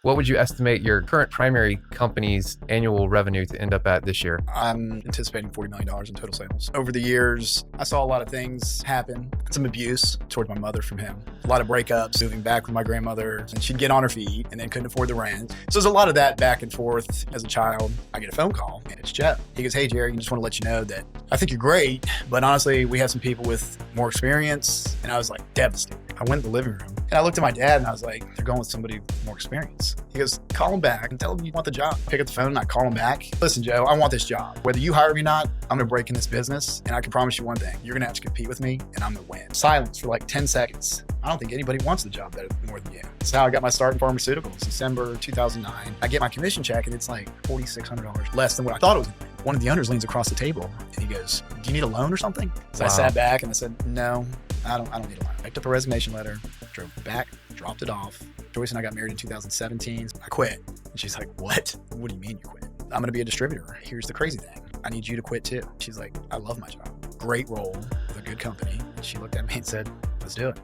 What would you estimate your current primary company's annual revenue to end up at this year? I'm anticipating $40 million in total sales. Over the years, I saw a lot of things happen. Some abuse towards my mother from him. A lot of breakups, moving back with my grandmother, and she'd get on her feet and then couldn't afford the rent. So there's a lot of that back and forth. As a child, I get a phone call and it's Jeff. He goes, "Hey, Jerry, I just want to let you know that I think you're great, but honestly, we have some people with more experience." And I was like devastated. I went in the living room and I looked at my dad and I was like, "They're going with somebody with more experience." He goes, "Call him back and tell him you want the job." Pick up the phone and I call him back. "Listen, Joe, I want this job. Whether you hire me or not, I'm going to break in this business. And I can promise you one thing. You're going to have to compete with me and I'm going to win." Silence for like 10 seconds. I don't think anybody wants the job better more than you. That's how I got my start in pharmaceuticals, December 2009. I get my commission check and it's like $4,600 less than what I thought it was. One of the owners leans across the table and he goes, "Do you need a loan or something?" So I sat back and I said, "No, I don't need a loan." I picked up a resignation letter, drove back, dropped it off. Joyce and I got married in 2017. I quit. And she's like, "What? What do you mean you quit?" "I'm going to be a distributor. Here's the crazy thing. I need you to quit too." She's like, "I love my job. Great role with a good company." And she looked at me and said, "Let's do it."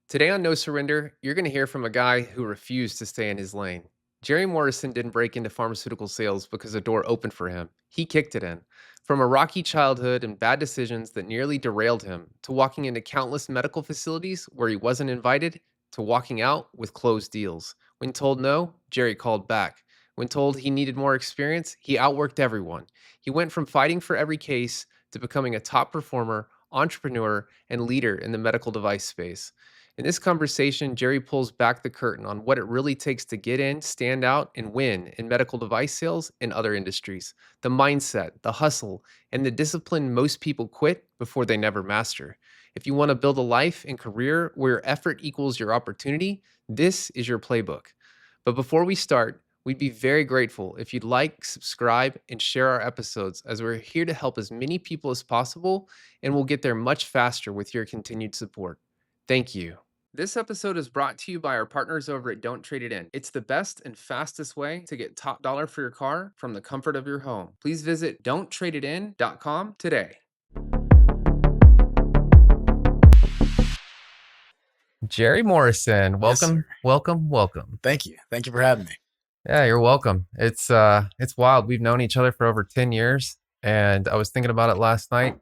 Today on No Surrender, you're going to hear from a guy who refused to stay in his lane. Jerry Morrison didn't break into pharmaceutical sales because a door opened for him. He kicked it in. From a rocky childhood and bad decisions that nearly derailed him, to walking into countless medical facilities where he wasn't invited, to walking out with closed deals. When told no, Jerry called back. When told he needed more experience, he outworked everyone. He went from fighting for every case to becoming a top performer, entrepreneur, and leader in the medical device space. In this conversation, Jerry pulls back the curtain on what it really takes to get in, stand out, and win in medical device sales and other industries. The mindset, the hustle, and the discipline most people quit before they never master. If you want to build a life and career where your effort equals your opportunity, this is your playbook. But before we start, we'd be very grateful if you'd like, subscribe, and share our episodes, as we're here to help as many people as possible, and we'll get there much faster with your continued support. Thank you. This episode is brought to you by our partners over at Don't Trade It In. It's the best and fastest way to get top dollar for your car from the comfort of your home. Please visit don'ttradeitin.com today. Jerry Morrison, welcome, Yes, welcome. thank you. Thank you for having me. Yeah, you're welcome. It's wild. We've known each other for over 10 years, and I was thinking about it last night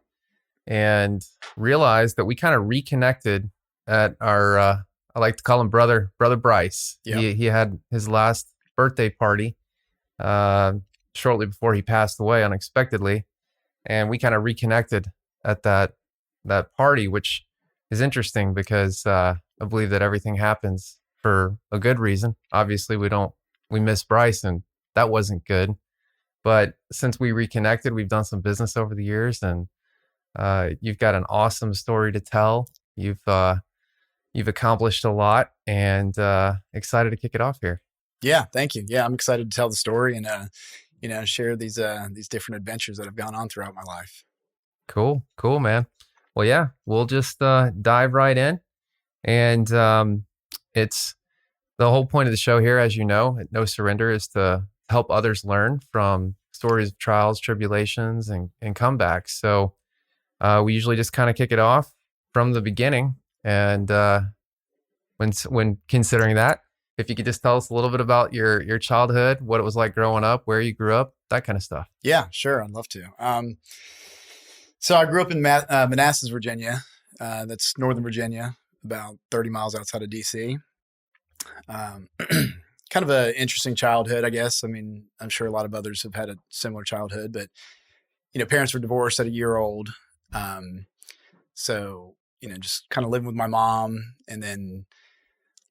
and realized that we kind of reconnected at our I like to call him brother Bryce. Yep. He had his last birthday party shortly before he passed away unexpectedly, and we kind of reconnected at that party, which is interesting because I believe that everything happens for a good reason. Obviously, we miss Bryce, and that wasn't good. But since we reconnected, we've done some business over the years, and you've got an awesome story to tell. You've accomplished a lot, and excited to kick it off here. Yeah, thank you. Yeah, I'm excited to tell the story and share these different adventures that have gone on throughout my life. Cool, man. Well, yeah, we'll just dive right in, and it's the whole point of the show here, as you know, at No Surrender, is to help others learn from stories of trials, tribulations, and comebacks. So we usually just kind of kick it off from the beginning. And when considering that, if you could just tell us a little bit about your childhood, what it was like growing up, where you grew up, that kind of stuff. Yeah, sure. I'd love to. So I grew up in Manassas, Virginia. That's Northern Virginia, about 30 miles outside of DC. Kind of an interesting childhood, I guess. I mean, I'm sure a lot of others have had a similar childhood, but, parents were divorced at a year old. So, just kind of living with my mom and then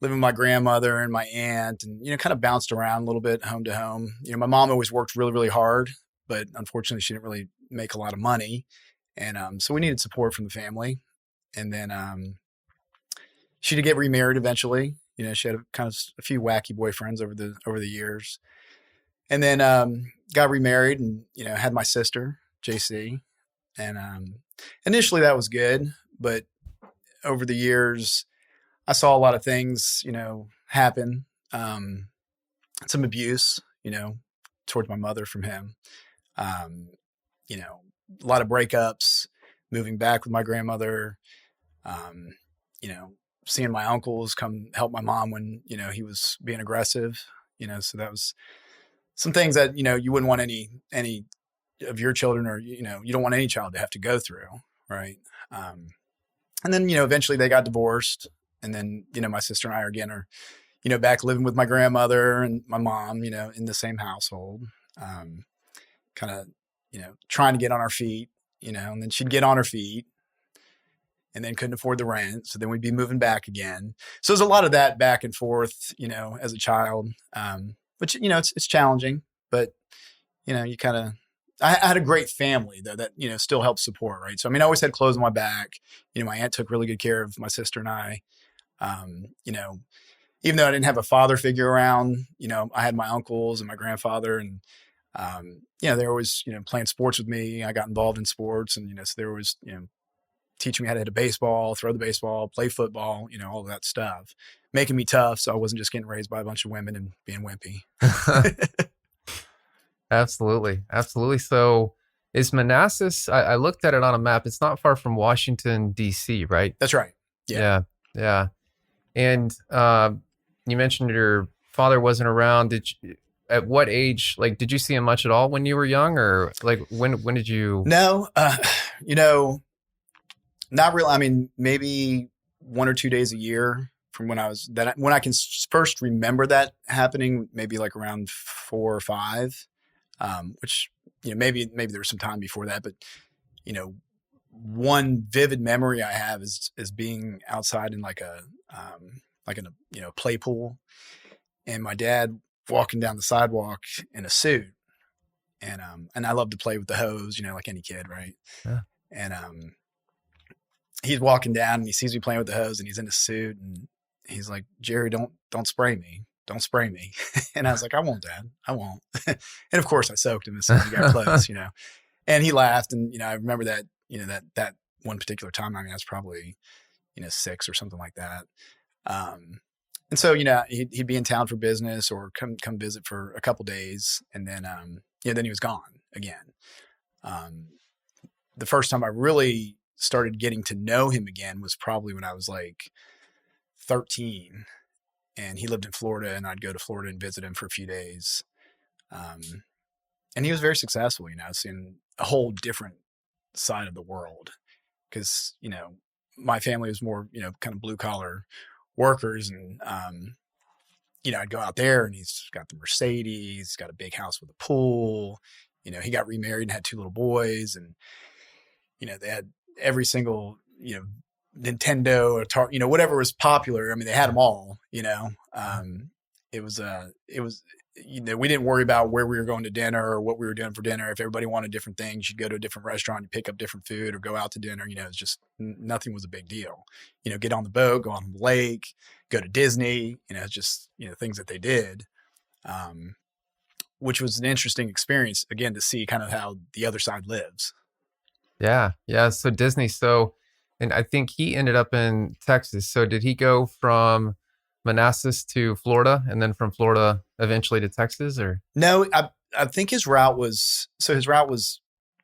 living with my grandmother and my aunt and, kind of bounced around a little bit home to home. My mom always worked really, really hard, but unfortunately she didn't really make a lot of money. And so we needed support from the family. And then she did get remarried eventually. She had a few wacky boyfriends over the years. And then got remarried and, had my sister, JC. And initially that was good, but over the years, I saw a lot of things, happen. Some abuse, towards my mother from him. A lot of breakups, moving back with my grandmother. Seeing my uncles come help my mom when, he was being aggressive. So that was some things that, you wouldn't want any of your children, or, you don't want any child to have to go through. Right. Um, and then, eventually they got divorced. And then, my sister and I are back living with my grandmother and my mom, in the same household, kind of, trying to get on our feet, and then she'd get on her feet and then couldn't afford the rent. So then we'd be moving back again. So there's a lot of that back and forth, as a child, which, it's challenging, but, you kind of, I had a great family though that, still helped support. Right. So, I always had clothes on my back. My aunt took really good care of my sister and I, you know, even though I didn't have a father figure around, I had my uncles and my grandfather, and, they were always, playing sports with me. I got involved in sports, and, so they were always, teaching me how to hit a baseball, throw the baseball, play football, all of that stuff, making me tough. So I wasn't just getting raised by a bunch of women and being wimpy. Absolutely. Absolutely. So is Manassas, I looked at it on a map. It's not far from Washington, D.C., right? That's right. Yeah. Yeah. And you mentioned your father wasn't around. At what age, like, did you see him much at all when you were young, or like when did you? No, not really. Maybe 1 or 2 days a year from when I can first remember that happening, maybe like around 4 or 5, which, maybe there was some time before that, but, one vivid memory I have is being outside in like a play pool, and my dad walking down the sidewalk in a suit, and I love to play with the hose, like any kid, right? Yeah. And he's walking down and he sees me playing with the hose, and he's in a suit, and he's like, "Jerry, don't spray me. Don't spray me." And I was like, "I won't, Dad. I won't." And of course I soaked him as soon as he got close, and he laughed. And, I remember that, that one particular time, I was probably, 6 or something like that. And so, he'd be in town for business or come visit for a couple days. And then, then he was gone again. The first time I really started getting to know him again was probably when I was like 13, and he lived in Florida, and I'd go to Florida and visit him for a few days. And he was very successful, seeing a whole different side of the world, because, my family was more, kind of blue collar workers. And, I'd go out there, and he's got the Mercedes, he's got a big house with a pool, he got remarried and had 2 little boys, and, they had every single, Nintendo, Atari, whatever was popular. They had them all, it was, we didn't worry about where we were going to dinner or what we were doing for dinner. If everybody wanted different things, you'd go to a different restaurant, you pick up different food, or go out to dinner. It's just nothing was a big deal. Get on the boat, go on the lake, go to Disney. Just things that they did, which was an interesting experience again to see kind of how the other side lives. Yeah. Yeah. So Disney. So, and I think he ended up in Texas. So did he go from Manassas to Florida, and then from Florida eventually to Texas, or? No, I think his route was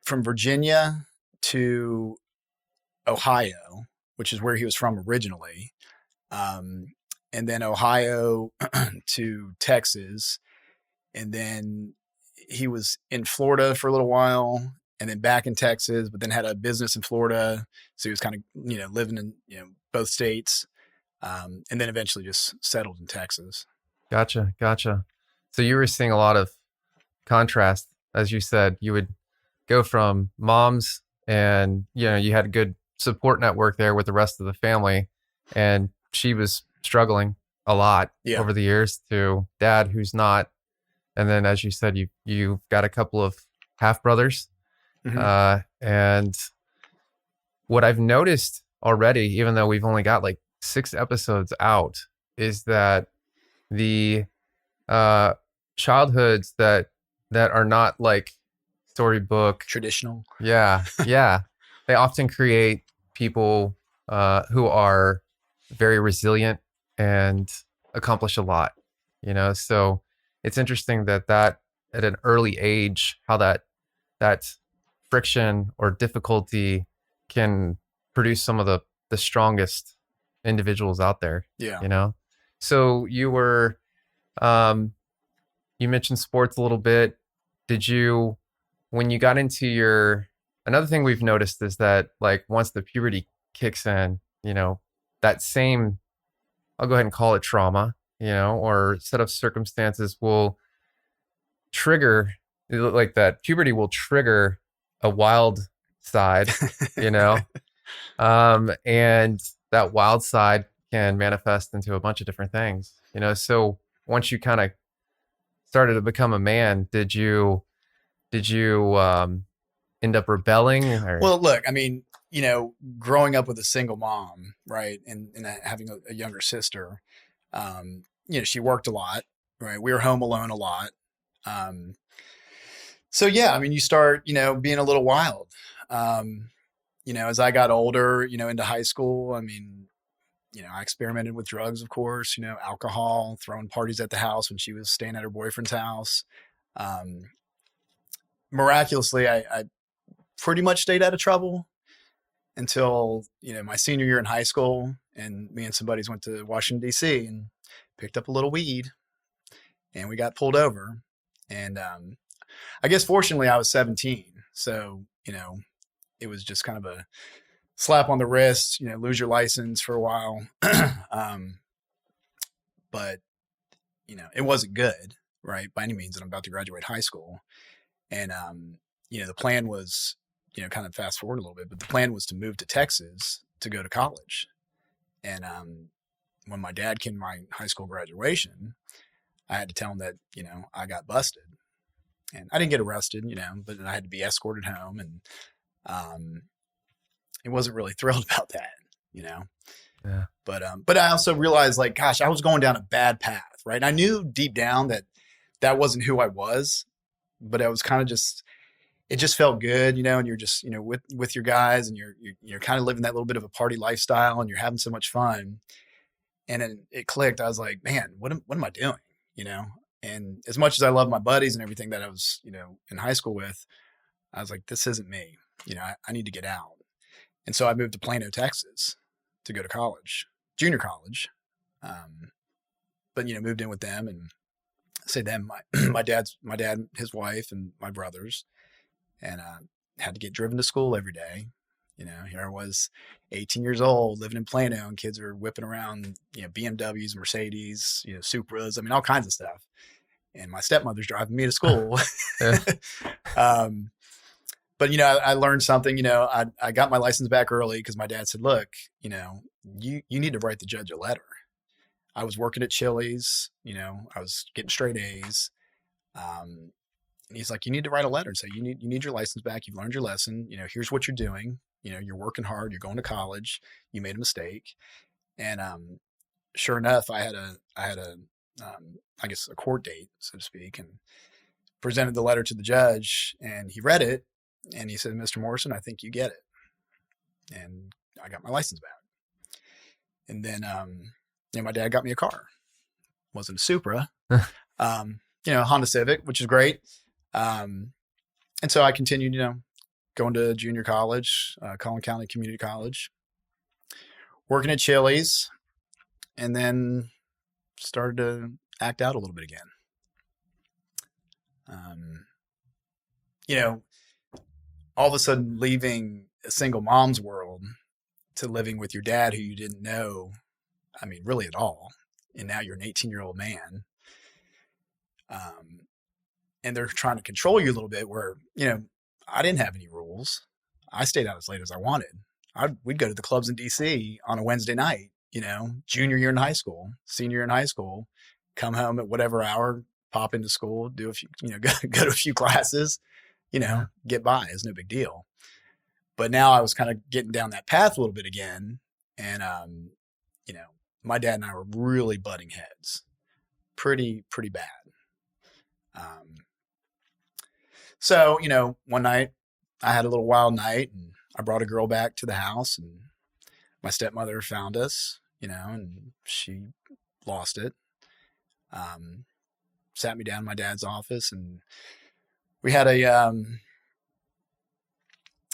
from Virginia to Ohio, which is where he was from originally. And then Ohio to Texas. And then he was in Florida for a little while, and then back in Texas, but then had a business in Florida. So he was kind of, living in, both states. And then eventually just settled in Texas. Gotcha. So you were seeing a lot of contrast. As you said, you would go from mom's, and, you had a good support network there with the rest of the family, and she was struggling a lot over the years, to dad who's not. And then, as you said, you've got a couple of half brothers. Mm-hmm. And what I've noticed already, even though we've only got like 6 episodes out, is that the childhoods that are not like storybook traditional. Yeah. They often create people who are very resilient and accomplish a lot, so it's interesting that at an early age, how that friction or difficulty can produce some of the strongest individuals out there. Yeah. So you were You mentioned sports a little bit. Did you, when you got into another thing we've noticed is that like once the puberty kicks in, that same, I'll go ahead and call it trauma, or set of circumstances will trigger, like that puberty will trigger a wild side, you know, and that wild side can manifest into a bunch of different things, So once you kind of started to become a man, did you end up rebelling or Well, look, I mean, growing up with a single mom, right, and having a younger sister, she worked a lot, right? We were home alone a lot. Um, so yeah, I mean, you start, being a little wild. Um, as I got older, into high school, I mean, I experimented with drugs, of course, alcohol, throwing parties at the house when she was staying at her boyfriend's house. Um, Miraculously, I pretty much stayed out of trouble until, my senior year in high school. And me and some buddies went to Washington, D.C. and picked up a little weed, and we got pulled over. And I guess fortunately I was 17. So, it was just kind of a slap on the wrist, lose your license for a while. um, but, it wasn't good, right, by any means. And I'm about to graduate high school. And, the plan was, kind of fast forward a little bit, but the plan was to move to Texas to go to college. And when my dad came to my high school graduation, I had to tell him that, I got busted. And I didn't get arrested, but I had to be escorted home. And he wasn't really thrilled about that, yeah. But I also realized, like, gosh, I was going down a bad path, right? And I knew deep down that that wasn't who I was, but I was kind of just, it just felt good, and you're just, with your guys, and you're kind of living that little bit of a party lifestyle, and you're having so much fun. And then it clicked. I was like, man, what am I doing? And as much as I love my buddies and everything that I was, in high school with, I was like, this isn't me. I need to get out. And so I moved to Plano, Texas to go to college, junior college. But, moved in with them, and say them, my dad, his wife, and my brothers, and had to get driven to school every day. Here I was, 18 years old, living in Plano, and kids are whipping around, BMWs, Mercedes, Supras, I mean, all kinds of stuff. And my stepmother's driving me to school. Yeah. But, I learned something. I got my license back early because my dad said, look, you need to write the judge a letter. I was working at Chili's, I was getting straight A's. And he's like, you need to write a letter and say, you need your license back. You've learned your lesson. Here's what you're doing. You're working hard. You're going to college. You made a mistake. And sure enough, I had I guess a court date, so to speak, and presented the letter to the judge, and he read it, and he said, Mr. Morrison, I think you get it. And I got my license back. And then, my dad got me a car. It wasn't a Supra, Honda Civic, which is great. And so I continued, going to junior college, Collin County Community College, working at Chili's, and then started to act out a little bit again. All of a sudden leaving a single mom's world to living with your dad who you didn't know, I mean, really at all. And now you're an 18-year-old man. And they're trying to control you a little bit where, I didn't have any rules. I stayed out as late as I wanted. We'd go to the clubs in DC on a Wednesday night, junior year in high school, senior year in high school, come home at whatever hour, pop into school, do a few, go to a few classes, get by. It's no big deal. But now I was kind of getting down that path a little bit again. And, my dad and I were really butting heads, pretty bad. So, one night I had a little wild night, and I brought a girl back to the house, and my stepmother found us, and she lost it. Sat me down in my dad's office, and we had I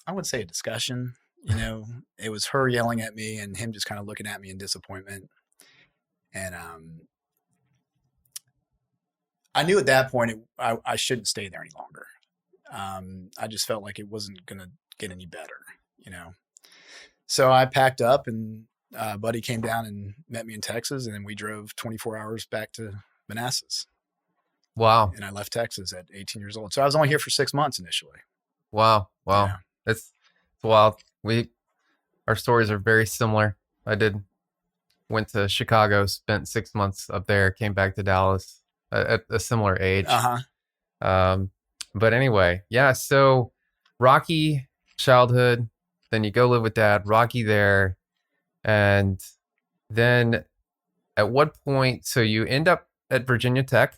wouldn't say a discussion, it was her yelling at me and him just kind of looking at me in disappointment. And, I knew at that point I shouldn't stay there any longer. I just felt like it wasn't going to get any better, you know. So I packed up, and a buddy came down and met me in Texas, and then we drove 24 hours back to Manassas. Wow. And I left Texas at 18 years old. So I was only here for 6 months initially. Wow. Yeah. It's wild. Our stories are very similar. Went to Chicago, spent 6 months up there, came back to Dallas at a similar age. But anyway, yeah. So rocky childhood, then you go live with dad, rocky there. And then at what point, so you end up at Virginia Tech,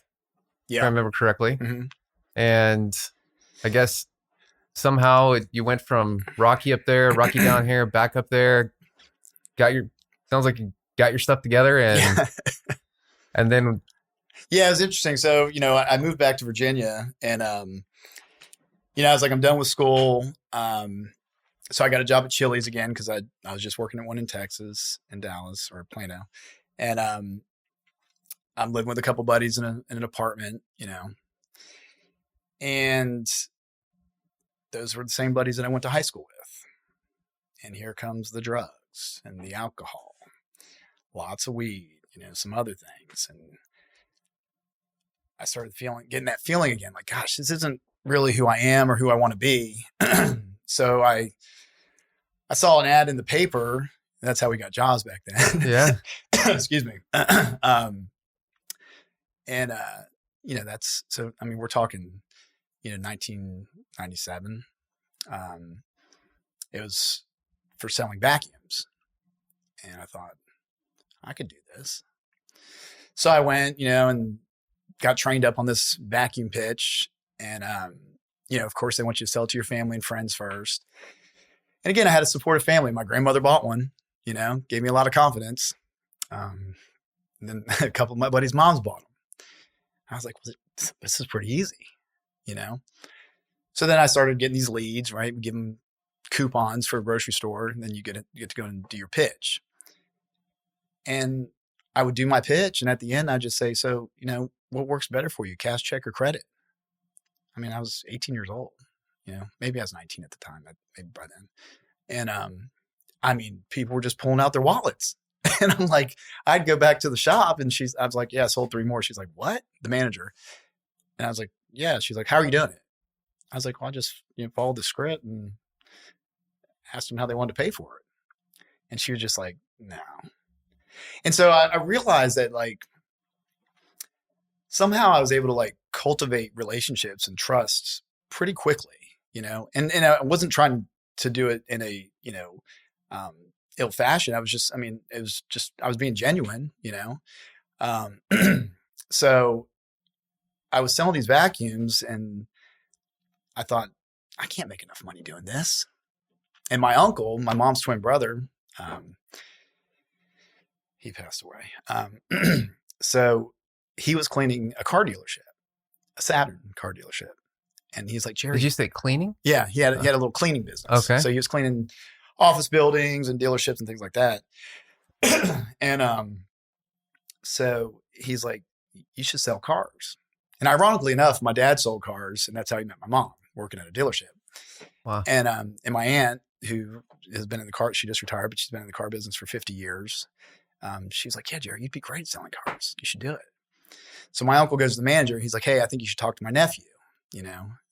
if I remember correctly. Mm-hmm. And I guess somehow you went from rocky up there, rocky down here, back up there, sounds like you got your stuff together, and then. Yeah, it was interesting. So, I moved back to Virginia, and, I was like, I'm done with school. So I got a job at Chili's again, because I was just working at one in Texas, in Dallas or Plano. And I'm living with a couple buddies in an apartment, and those were the same buddies that I went to high school with. And here comes the drugs and the alcohol, lots of weed, some other things. And I started getting that feeling again, like, gosh, this isn't really who I am or who I want to be. So I saw an ad in the paper. That's how we got jobs back then. Yeah. Excuse me. That's, so, I mean, we're talking, 1997. It was for selling vacuums. And I thought, I could do this. So I went, and got trained up on this vacuum pitch. And, of course, they want you to sell it to your family and friends first. And again, I had a supportive family. My grandmother bought one, gave me a lot of confidence. And then a couple of my buddies' moms bought them. I was like, this is pretty easy, So then I started getting these leads, right? We give them coupons for a grocery store, and then you get to go and do your pitch. And I would do my pitch, and at the end, I'd just say, so, what works better for you, cash, check, or credit? I mean, I was 18 years old, maybe I was 19 at the time, maybe by then. And people were just pulling out their wallets. And I'm like, I'd go back to the shop, and I was like, yeah, I sold 3 more. She's like, what? The manager. And I was like, yeah. She's like, how are you doing it? I was like, well, I just followed the script and asked them how they wanted to pay for it. And she was just like, no. And so I realized that, like, somehow I was able to, like, cultivate relationships and trust pretty quickly, and I wasn't trying to do it in a, ill fashion. I was I was being genuine, So I was selling these vacuums, and I thought, I can't make enough money doing this. And my uncle, my mom's twin brother, he passed away. So he was cleaning a car dealership, a Saturn car dealership. And he's like, Jerry. Did you say cleaning? Yeah, he had a little cleaning business. Okay. So he was cleaning office buildings and dealerships and things like that. And so he's like, you should sell cars. And ironically enough, my dad sold cars, and that's how he met my mom, working at a dealership. Wow. And my aunt, who has been in the car, she just retired, but she's been in the car business for 50 years. She's like, yeah, Jerry, you'd be great at selling cars. You should do it. So my uncle goes to the manager. He's like, hey, I think you should talk to my nephew.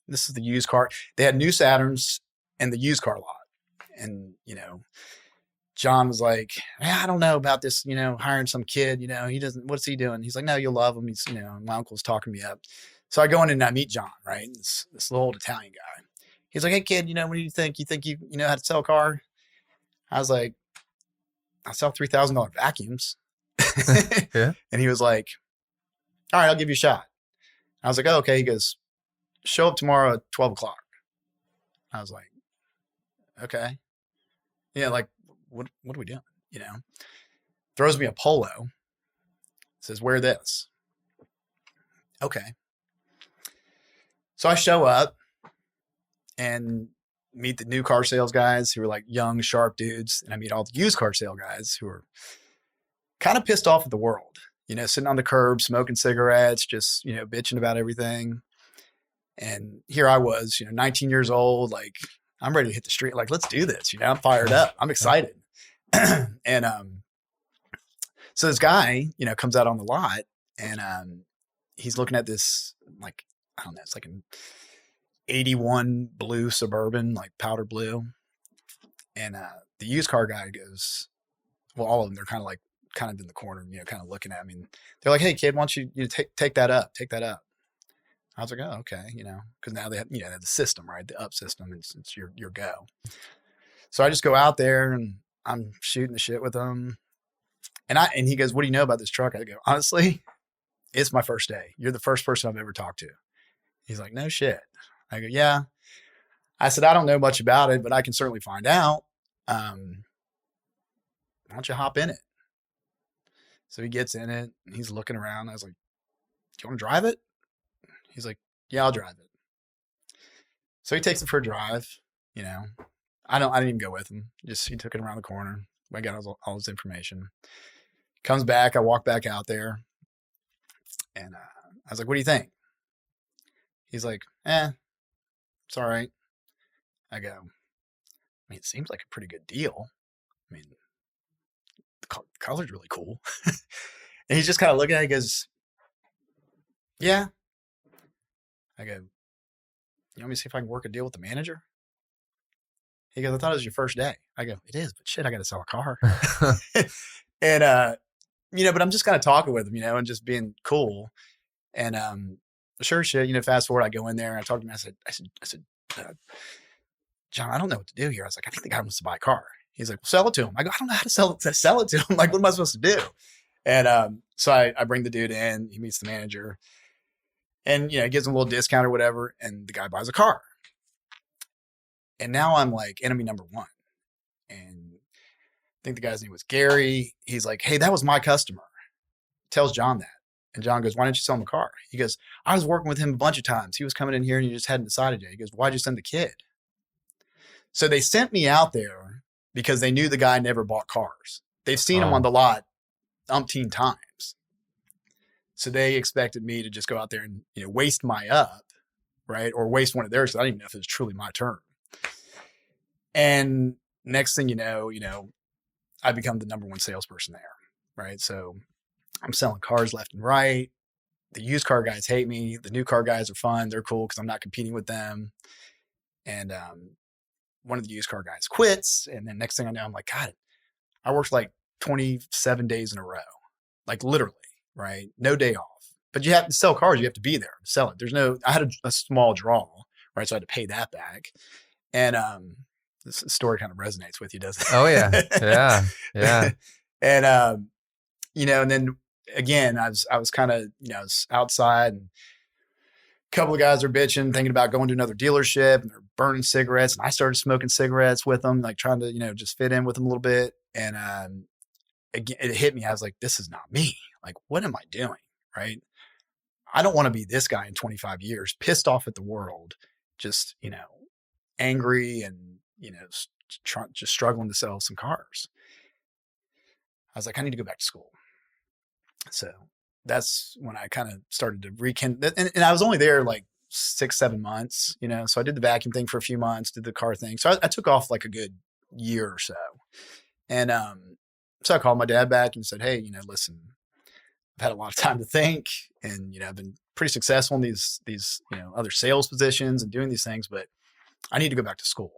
This is the used car. They had new Saturns in the used car lot. And, John was like, I don't know about this, hiring some kid, he doesn't, what's he doing? He's like, no, you'll love him. He's, my uncle's talking me up. So I go in and I meet John, right? This little old Italian guy. He's like, hey kid, what do you think? You think you know how to sell a car? I was like, I sell $3,000 vacuums. Yeah. And he was like, all right, I'll give you a shot. I was like, oh, okay. He goes, show up tomorrow at 12 o'clock. I was like, okay. Yeah. Like, what are we doing? Throws me a polo, says, wear this. Okay. So I show up and meet the new car sales guys who are like young, sharp dudes. And I meet all the used car sale guys who are kind of pissed off at the world, sitting on the curb, smoking cigarettes, just, bitching about everything. And here I was, 19 years old, like I'm ready to hit the street. Like, let's do this. I'm fired up. I'm excited. And so this guy, comes out on the lot and he's looking at this, like, I don't know, it's like an 81 blue Suburban, like powder blue. And the used car guy goes, well, all of them, they're kind of in the corner, kind of looking at me. And they're like, hey, kid, why don't you take that up? Take that up. I was like, oh, okay, because now they have, they have the system, right? The up system, it's your go. So I just go out there and I'm shooting the shit with them. And he goes, what do you know about this truck? I go, honestly, it's my first day. You're the first person I've ever talked to. He's like, no shit. I go, yeah. I said, I don't know much about it, but I can certainly find out. Why don't you hop in it? So he gets in it and he's looking around. I was like, do you want to drive it? He's like, yeah, I'll drive it. So he takes it for a drive. I didn't even go with him. He took it around the corner. I got all his information. Comes back. I walk back out there. And I was like, what do you think? He's like, it's all right. I go, it seems like a pretty good deal. The color's really cool. And he's just kind of looking at it. He goes, yeah. I go, you want me to see if I can work a deal with the manager? He goes, I thought it was your first day. I go, it is, but shit, I got to sell a car. And, but I'm just kind of talking with him, and just being cool. And sure shit, fast forward, I go in there and I talk to him. I said, John, I don't know what to do here. I was like, I think the guy wants to buy a car. He's like, well, sell it to him. I go, I don't know how to sell it to him. Like, what am I supposed to do? And so I bring the dude in. He meets the manager. And, he gives him a little discount or whatever. And the guy buys a car. And now I'm like enemy number one. And I think the guy's name was Gary. He's like, hey, that was my customer. Tells John that. And John goes, why didn't you sell him a car? He goes, I was working with him a bunch of times. He was coming in here and you just hadn't decided yet. He goes, why'd you send the kid? So they sent me out there because they knew the guy never bought cars. They've seen him on the lot umpteen times. So they expected me to just go out there and, waste my up, right? Or waste one of theirs. I didn't even know if it was truly my turn. And next thing you know, I become the number one salesperson there, right? So I'm selling cars left and right. The used car guys hate me. The new car guys are fun. They're cool because I'm not competing with them. And one of the used car guys quits. And then next thing I know, I'm like, God, I worked like 27 days in a row, like literally, right? No day off. But you have to sell cars. You have to be there to sell it. I had a small draw, right? So I had to pay that back. And this story kind of resonates with you, doesn't it? Oh, yeah. Yeah. Yeah. And, and then again, I was kind of, I was outside and a couple of guys are bitching, thinking about going to another dealership and they're burning cigarettes. And I started smoking cigarettes with them, like trying to, just fit in with them a little bit. And again, it hit me. I was like, this is not me. Like, what am I doing? Right. I don't want to be this guy in 25 years, pissed off at the world, just, angry and, just struggling to sell some cars. I was like, I need to go back to school. So that's when I kind of started to rekindle. And I was only there like 6-7 months, so I did the vacuum thing for a few months, did the car thing. So I took off like a good year or so. And so I called my dad back and said, hey, listen, I've had a lot of time to think and, I've been pretty successful in these, other sales positions and doing these things, but I need to go back to school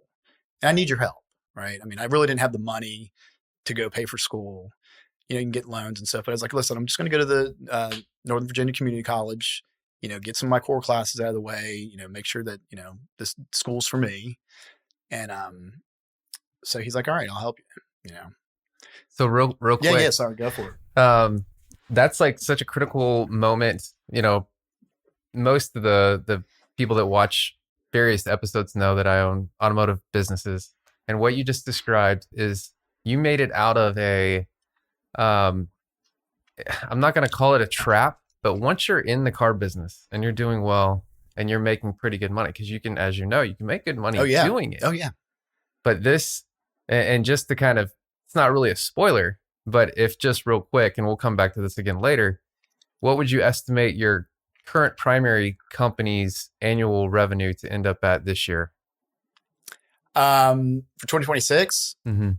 and I need your help. Right. I mean, I really didn't have the money to go pay for school. You can get loans and stuff. But I was like, listen, I'm just going to go to the Northern Virginia Community College, get some of my core classes out of the way, make sure that, this school's for me. And so he's like, all right, I'll help you, So real quick. Yeah. Sorry, go for it. That's like such a critical moment. Most of the people that watch various episodes know that I own automotive businesses. And what you just described is you made it out of I'm not going to call it a trap, but once you're in the car business and you're doing well and you're making pretty good money, because you can, as you know, you can make good money doing it. Oh, yeah. But this, and just to kind of, it's not really a spoiler, But if just real quick, and we'll come back to this again later, what would you estimate your current primary company's annual revenue to end up at this year? For 2026, Mm-hmm.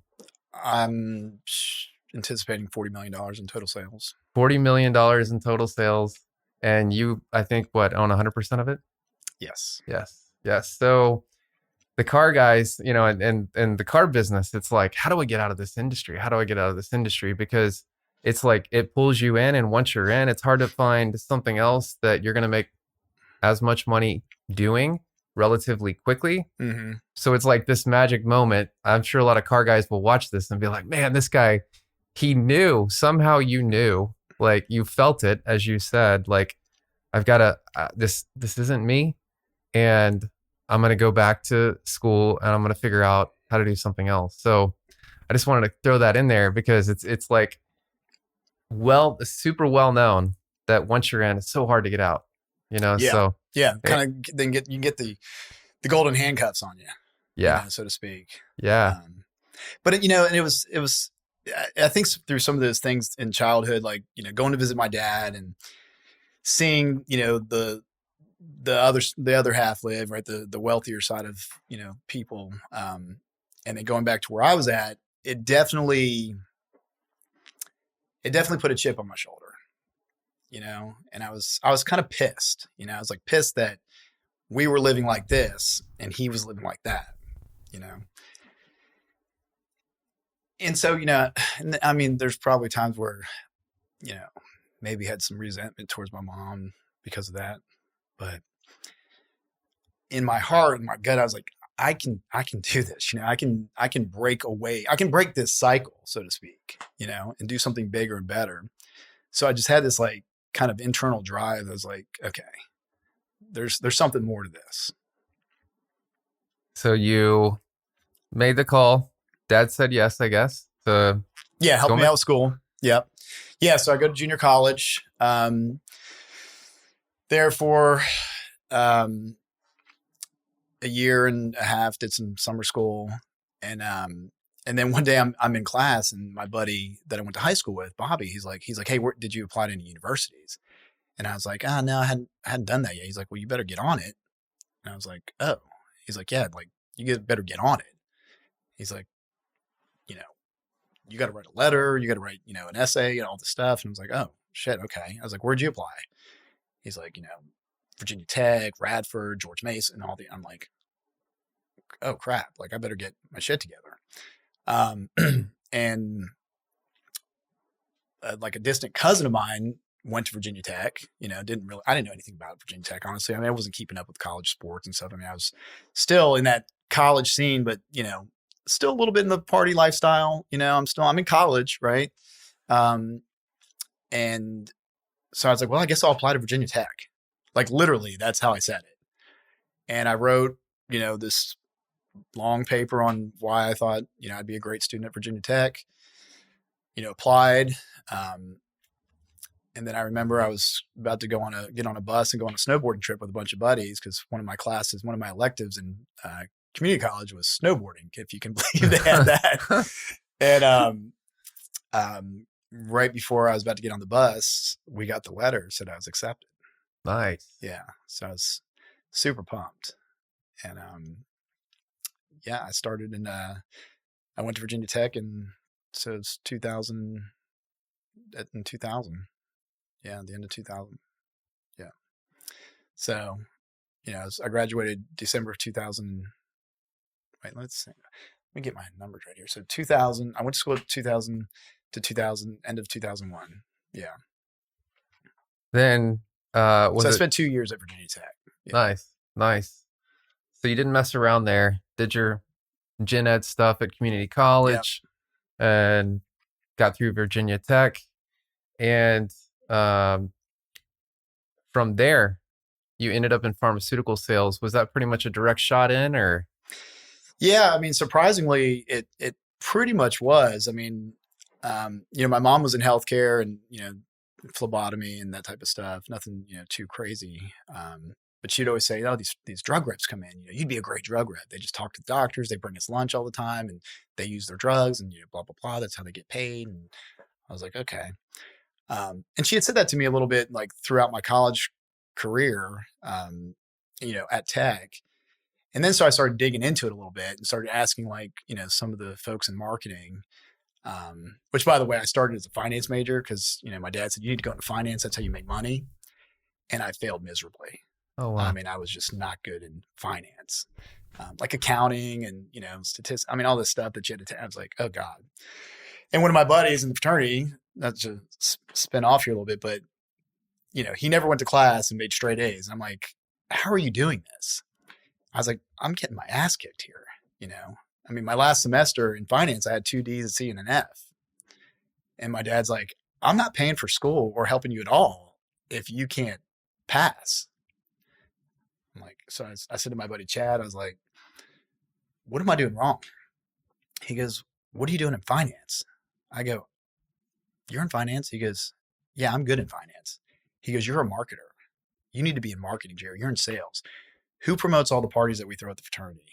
I'm anticipating $40 million in total sales. $40 million in total sales. And you, I think, what, own 100% of it? Yes. Yes. Yes. So the car guys, and the car business, it's like, how do I get out of this industry? How do I get out of this industry? Because it's like it pulls you in, and once you're in, it's hard to find something else that you're going to make as much money doing relatively quickly. Mm-hmm. So it's like this magic moment. I'm sure a lot of car guys will watch this and be like, man, this guy, he knew, somehow you knew, like you felt it, as you said, like I've got to, this isn't me. And I'm going to go back to school and I'm going to figure out how to do something else. So I just wanted to throw that in there because it's like, well, super well known that once you're in, it's so hard to get out, Yeah. So Yeah. Kind of then you get the golden handcuffs on you. Yeah. So to speak. Yeah. But and it was, I think through some of those things in childhood, like, going to visit my dad and seeing, the other half live, right. The wealthier side of, people. And then going back to where I was at, it definitely put a chip on my shoulder, and I was kind of pissed, I was like pissed that we were living like this and he was living like that, And so, I mean, there's probably times where, maybe had some resentment towards my mom because of that. But in my heart and my gut, I was like, I can do this. I can break away. I can break this cycle, so to speak, and do something bigger and better. So I just had this like kind of internal drive that was like, okay, there's something more to this. So you made the call. Dad said yes, I guess. Yeah, helped me out with school. Yep. Yeah, so I go to junior college. There for a year and a half, did some summer school, and then one day I'm in class, and my buddy that I went to high school with, Bobby, he's like, hey, did you apply to any universities? And I was like, no, I hadn't done that yet. He's like, well, you better get on it. And I was like, oh. He's like, yeah, like better get on it. He's like, you got to write a letter, you got to write, an essay and all this stuff. And I was like, oh shit. Okay. I was like, where'd you apply? He's like, Virginia Tech, Radford, George Mason, I'm like, oh crap. Like I better get my shit together. And like a distant cousin of mine went to Virginia Tech, I didn't know anything about Virginia Tech, honestly. I mean, I wasn't keeping up with college sports and stuff. I mean, I was still in that college scene, but, still a little bit in the party lifestyle, I'm in college. Right. And so I was like, well, I guess I'll apply to Virginia Tech. Like literally that's how I said it. And I wrote, this long paper on why I thought, I'd be a great student at Virginia Tech, applied. And then I remember I was about to get on a bus and go on a snowboarding trip with a bunch of buddies, because one of my electives in community college was snowboarding, if you can believe they had that. And right before I was about to get on the bus, we got the letter, said I was accepted. Nice. Yeah. So I was super pumped. And I started I went to Virginia Tech, and so it's 2000. Yeah, the end of 2000. Yeah. So, I graduated December of 2000. Wait, let's see. Let me get my numbers right here. So 2000, I went to school 2000 to 2000, end of 2001. Yeah. Then, I spent 2 years at Virginia Tech. Yeah. Nice. So you didn't mess around there. Did your gen ed stuff at community college, and got through Virginia Tech. And from there, you ended up in pharmaceutical sales. Was that pretty much a direct shot in, or? Yeah, I mean, surprisingly, it pretty much was. I mean, my mom was in healthcare and, phlebotomy and that type of stuff. Nothing, too crazy. But she'd always say, oh, these drug reps come in, you'd be a great drug rep. They just talk to the doctors. They bring us lunch all the time, and they use their drugs, and, blah, blah, blah. That's how they get paid. And I was like, okay. And she had said that to me a little bit like throughout my college career, at Tech. And then so I started digging into it a little bit and started asking like, some of the folks in marketing, which by the way, I started as a finance major because, my dad said, you need to go into finance. That's how you make money. And I failed miserably. Oh, I wow. mean, I was just not good in finance, like accounting and, statistics. I mean, all this stuff that you had to, I was like, oh God. And one of my buddies in the fraternity, not to spin off here a little bit, but, he never went to class and made straight A's. I'm like, how are you doing this? I was like, I'm getting my ass kicked here. I mean, my last semester in finance, I had 2 D's, a C, and an F. And my dad's like, I'm not paying for school or helping you at all if you can't pass. I'm like, so I said to my buddy Chad, I was like, what am I doing wrong? He goes, what are you doing in finance? I go, you're in finance? He goes, yeah, I'm good in finance. He goes, you're a marketer. You need to be in marketing, Jerry. You're in sales. Who promotes all the parties that we throw at the fraternity?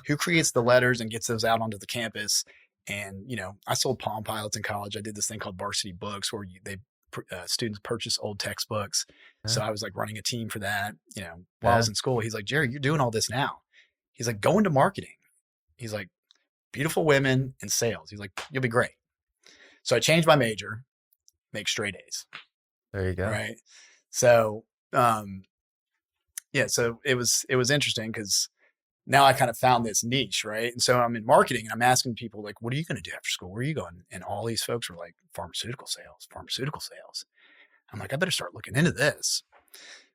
Who creates the letters and gets those out onto the campus? And, I sold Palm Pilots in college. I did this thing called Varsity Books where students purchase old textbooks. So I was like running a team for that, while I was in school. He's like, Jerry, you're doing all this now. He's like, go into marketing. He's like, beautiful women and sales. He's like, you'll be great. So I changed my major, make straight A's. There you go. Right. So, so it was interesting because now I kind of found this niche, right? And so I'm in marketing and I'm asking people like, what are you going to do after school? Where are you going? And all these folks were like, pharmaceutical sales, pharmaceutical sales. I'm like, I better start looking into this.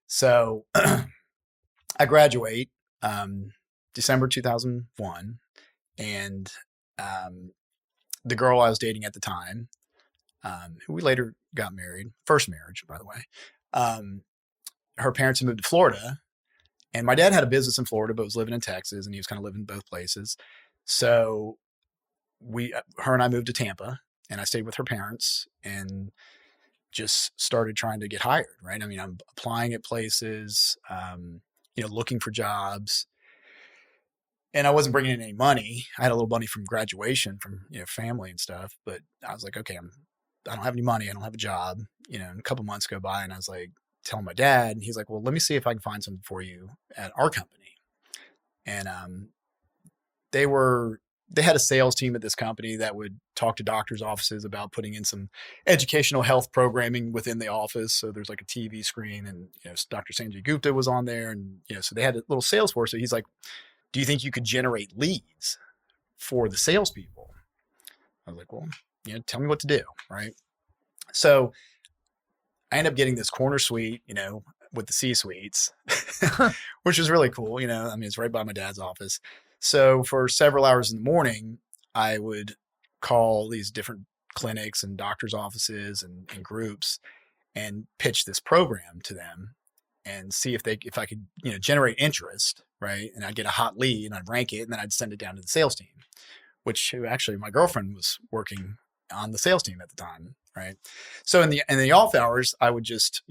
So I graduate December 2001, and the girl I was dating at the time, who we later got married, first marriage, by the way, her parents had moved to Florida. And my dad had a business in Florida, but was living in Texas, and he was kind of living both places. So her and I moved to Tampa, and I stayed with her parents and just started trying to get hired, right? I mean, I'm applying at places, looking for jobs, and I wasn't bringing in any money. I had a little money from graduation from, family and stuff, but I was like, okay, I don't have any money. I don't have a job, and a couple months go by and I was like, telling my dad, and he's like, well, let me see if I can find something for you at our company. And they had a sales team at this company that would talk to doctors' offices about putting in some educational health programming within the office. So there's like a TV screen, and Dr. Sanjay Gupta was on there, and so they had a little sales force. So he's like, do you think you could generate leads for the salespeople? I was like, well, tell me what to do, right? So I ended up getting this corner suite, with the C-suites, which was really cool. I mean, it's right by my dad's office. So for several hours in the morning, I would call these different clinics and doctors' offices and groups and pitch this program to them and see if I could, generate interest, right? And I'd get a hot lead and I'd rank it, and then I'd send it down to the sales team, which actually my girlfriend was working on the sales team at the time. Right. So in the off hours, I would just,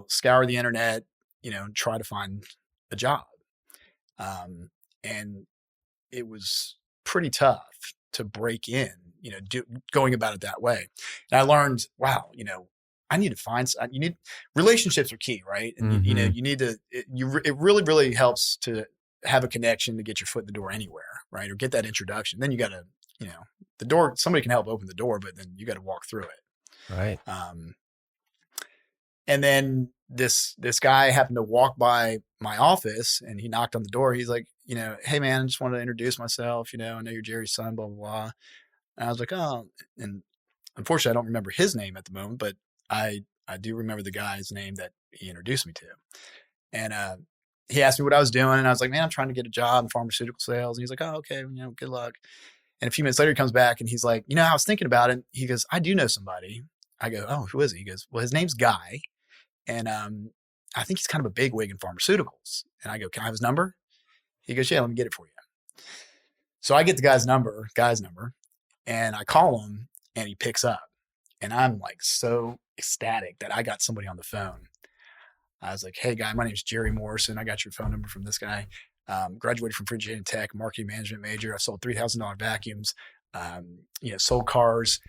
scour the internet, try to find a job. And it was pretty tough to break in, going about it that way. And I learned, wow, I need to find, relationships are key, right? And you need to, it really, really helps to have a connection to get your foot in the door anywhere, right? Or get that introduction. Then you got to, the door, somebody can help open the door, but then you got to walk through it. Right. And then this guy happened to walk by my office, and he knocked on the door. He's like, hey man, I just wanted to introduce myself. I know you're Jerry's son, blah, blah, blah. And I was like, oh, and unfortunately I don't remember his name at the moment, but I do remember the guy's name that he introduced me to. And, he asked me what I was doing, and I was like, man, I'm trying to get a job in pharmaceutical sales. And he's like, oh, okay. Good luck. And a few minutes later, he comes back and he's like, I was thinking about it. He goes, I do know somebody. I go, oh, who is he? He goes, well, his name's Guy. And I think he's kind of a bigwig in pharmaceuticals. And I go, can I have his number? He goes, yeah, let me get it for you. So I get the guy's number, and I call him, and he picks up. And I'm like so ecstatic that I got somebody on the phone. I was like, hey, Guy, my name's Jerry Morrison. I got your phone number from this guy. Graduated from Virginia Tech, marketing management major. I sold $3,000 vacuums, sold cars.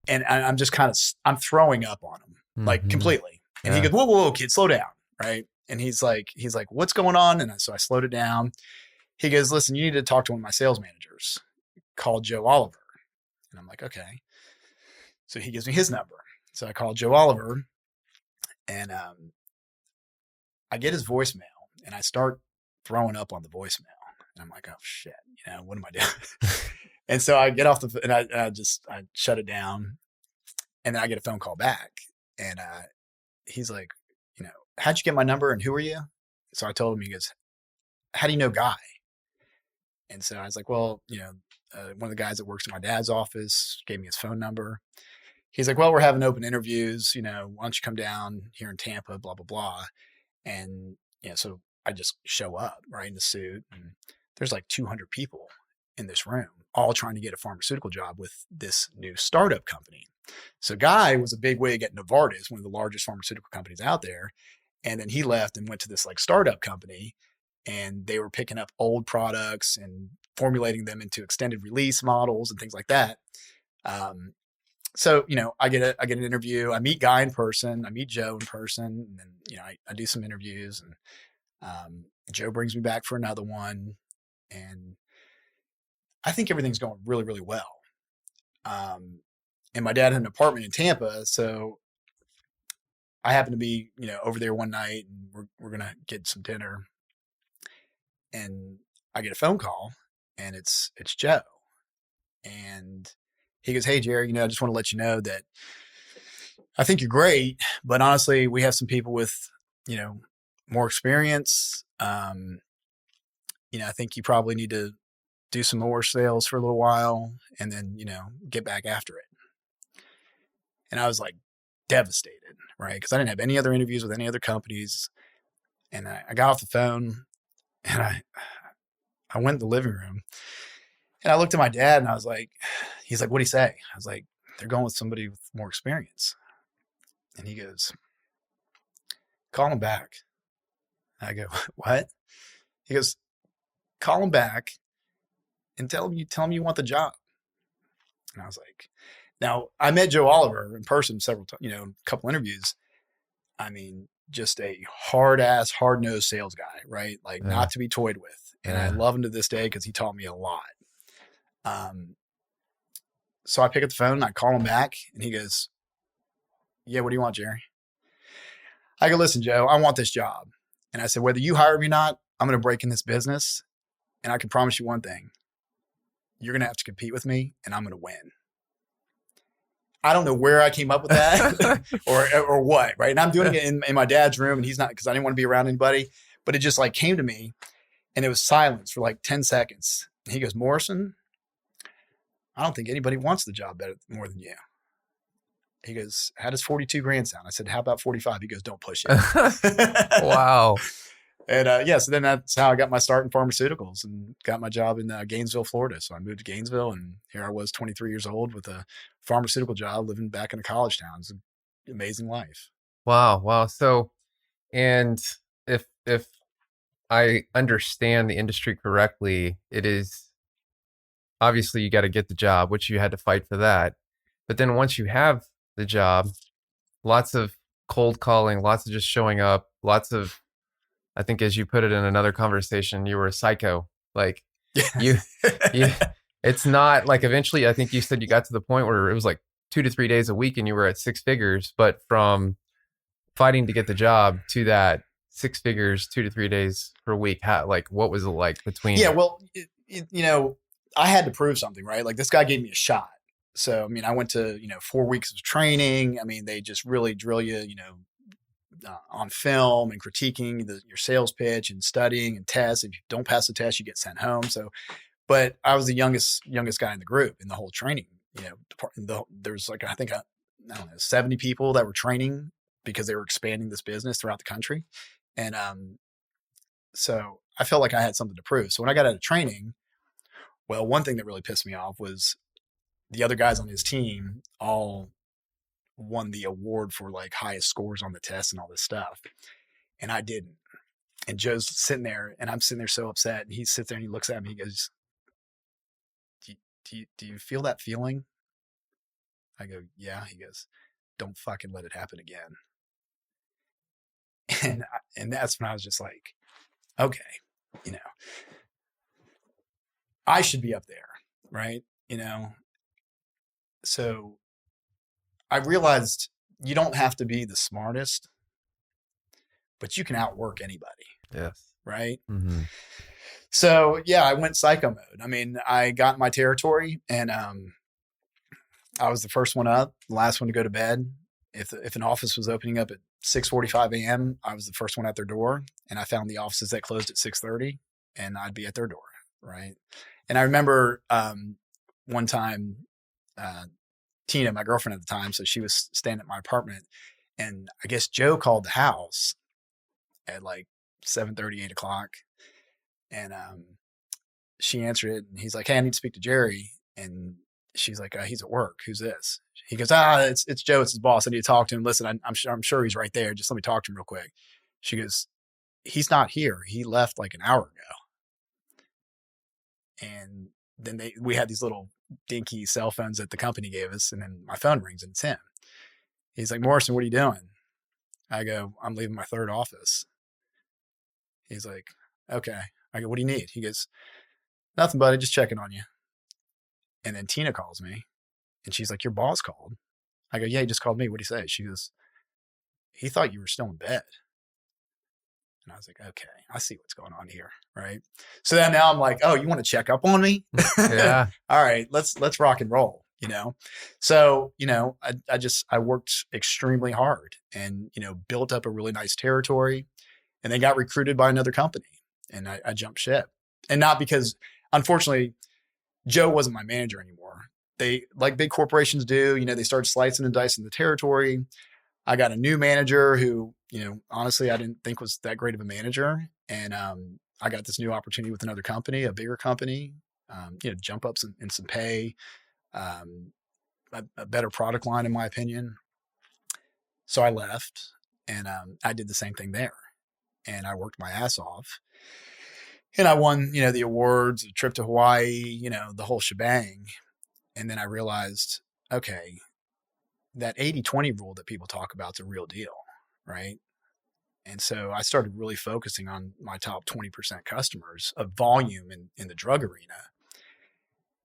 And I'm just kind of, I'm throwing up on him, like Mhm. completely. And he Yeah. goes, whoa, kid, slow down. Right. And he's like, what's going on? And so I slowed it down. He goes, listen, you need to talk to one of my sales managers called Joe Oliver. And I'm like, okay. So he gives me his number. So I call Joe Oliver, and I get his voicemail, and I start throwing up on the voicemail. And I'm like, oh shit, what am I doing? And so I get off and I shut it down, and then I get a phone call back, and he's like, how'd you get my number, and who are you? So I told him. He goes, how do you know Guy? And so I was like, well, one of the guys that works in my dad's office gave me his phone number. He's like, well, we're having open interviews, why don't you come down here in Tampa, blah, blah, blah. And, so I just show up right in the suit, and there's like 200 people in this room, all trying to get a pharmaceutical job with this new startup company. So Guy was a big wig at Novartis, one of the largest pharmaceutical companies out there. And then he left and went to this like startup company, and they were picking up old products and formulating them into extended release models and things like that. So, I get an interview. I meet Guy in person. I meet Joe in person. And then, I do some interviews, and Joe brings me back for another one. And I think everything's going really, really well. And my dad had an apartment in Tampa. So I happened to be, over there one night, and we're going to get some dinner. And I get a phone call, and it's Joe. And he goes, hey, Jerry, I just want to let you know that I think you're great, but honestly, we have some people with, more experience. I think you probably need to do some more sales for a little while, and then, get back after it. And I was like devastated, right? Because I didn't have any other interviews with any other companies. And I got off the phone, and I went in the living room, and I looked at my dad, and I was like, he's like, what'd he say? I was like, they're going with somebody with more experience. And he goes, call him back. I go, what? He goes, call him back and tell him you want the job. And I was like, now I met Joe Oliver in person several times, a couple interviews. I mean, just a hard nosed sales guy, right? Like not to be toyed with. And I love him to this day because he taught me a lot. So I pick up the phone and I call him back, and he goes, yeah, what do you want, Jerry? I go, listen, Joe, I want this job. And I said, whether you hire me or not, I'm going to break in this business. And I can promise you one thing. You're going to have to compete with me, and I'm going to win. I don't know where I came up with that or what, right? And I'm doing it in my dad's room, and he's not, because I didn't want to be around anybody. But it just like came to me, and it was silence for like 10 seconds. And he goes, Morrison, I don't think anybody wants the job better more than you. He goes, how does 42 grand sound? I said, how about 45? He goes, don't push it. Wow. And so then that's how I got my start in pharmaceuticals and got my job in Gainesville, Florida. So I moved to Gainesville, and here I was 23 years old with a pharmaceutical job living back in a college town. It's an amazing life. Wow. Wow. So, and if I understand the industry correctly, it is obviously you got to get the job, which you had to fight for that. But then once you have the job, lots of cold calling, lots of just showing up, lots of, I think as you put it in another conversation, you were a psycho. Like you, it's not like eventually, I think you said you got to the point where it was like 2 to 3 days a week and you were at 6 figures, but from fighting to get the job to that 6 figures, 2 to 3 days per week, what was it like between? Yeah, well, I had to prove something, right? Like this guy gave me a shot. So, I mean, I went to, 4 weeks of training. I mean, they just really drill you, on film and critiquing your sales pitch and studying and tests. If you don't pass the test, you get sent home. So, but I was the youngest guy in the group in the whole training, department. There's like, I think, I don't know, 70 people that were training because they were expanding this business throughout the country. And, so I felt like I had something to prove. So when I got out of training, well, one thing that really pissed me off was the other guys on his team all won the award for like highest scores on the test and all this stuff. And I didn't. And Joe's sitting there, and I'm sitting there so upset. And he sits there and he looks at me. He goes, do you feel that feeling? I go, yeah. He goes, don't fucking let it happen again. And that's when I was just like, okay, you know, I should be up there, right? So I realized you don't have to be the smartest, but you can outwork anybody, Yes. right? Mm-hmm. So yeah, I went psycho mode. I mean, I got in my territory, and I was the first one up, the last one to go to bed. If an office was opening up at 6:45 a.m., I was the first one at their door, and I found the offices that closed at 6:30, and I'd be at their door, right? And I remember one time, Tina, my girlfriend at the time, so she was staying at my apartment, and I guess Joe called the house at like 7:30, 8 o'clock, and she answered it, and he's like, "Hey, I need to speak to Jerry," and she's like, "He's at work. Who's this?" He goes, it's Joe. It's his boss. I need to talk to him. Listen, I'm sure he's right there. Just let me talk to him real quick." She goes, "He's not here. He left like an hour ago." And then we had these little dinky cell phones that the company gave us, and then my phone rings and it's him. He's like, "Morrison, what are you doing?" I go, "I'm leaving my third office." He's like, "Okay." I go, "What do you need?" He goes, "Nothing, buddy. Just checking on you." And then Tina calls me, and she's like, "Your boss called." I go, "Yeah, he just called me. What'd he say?" She goes, "He thought you were still in bed." And I was like, "Okay, I see what's going on here." Right. So then now I'm like, "Oh, you want to check up on me?" Yeah. All right, let's rock and roll. So, I worked extremely hard and, built up a really nice territory, and then got recruited by another company, and I jumped ship. And not because, unfortunately, Joe wasn't my manager anymore. They, like big corporations do, they started slicing and dicing the territory. I got a new manager who, honestly, I didn't think was that great of a manager. And I got this new opportunity with another company, a bigger company, jump ups in some pay, a better product line, in my opinion. So I left, and I did the same thing there. And I worked my ass off. And I won, the awards, a trip to Hawaii, the whole shebang. And then I realized, okay, that 80-20 rule that people talk about is a real deal, right? And so I started really focusing on my top 20% customers of volume in the drug arena.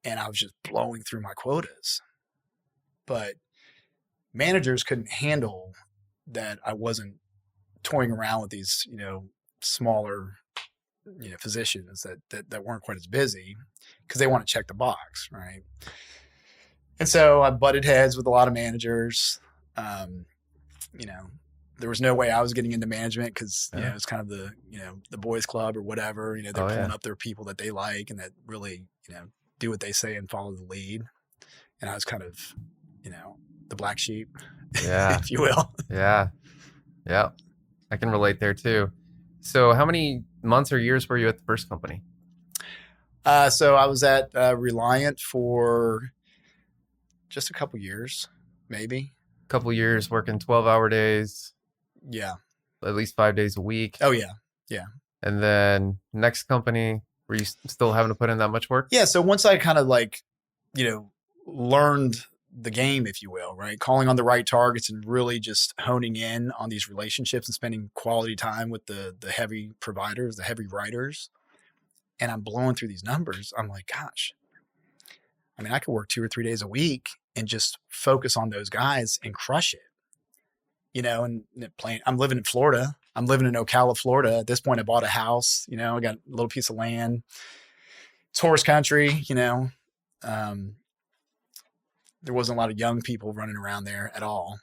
And I was just blowing through my quotas. But managers couldn't handle that I wasn't toying around with these, smaller, physicians that weren't quite as busy, because they want to check the box, right? And so I butted heads with a lot of managers. You know, there was no way I was getting into management because, Yeah. it's kind of the boys club or whatever, they're Oh, pulling yeah. up their people that they like and that really, do what they say and follow the lead. And I was kind of, the black sheep, Yeah. if you will. Yeah. Yeah. I can relate there too. So how many months or years were you at the first company? So I was at Reliant for just a couple years, maybe. A couple years working 12-hour days, Yeah. at least 5 days a week. Oh, yeah. Yeah. And then next company, were you still having to put in that much work? Yeah. So once I kind of learned the game, if you will, right? Calling on the right targets and really just honing in on these relationships and spending quality time with the heavy providers, the heavy writers. And I'm blowing through these numbers. I'm like, gosh, I mean, I could work 2 or 3 days a week and just focus on those guys and crush it, and I'm living in Florida. I'm living in Ocala, Florida. At this point, I bought a house, I got a little piece of land. It's horse country, um, there wasn't a lot of young people running around there at all,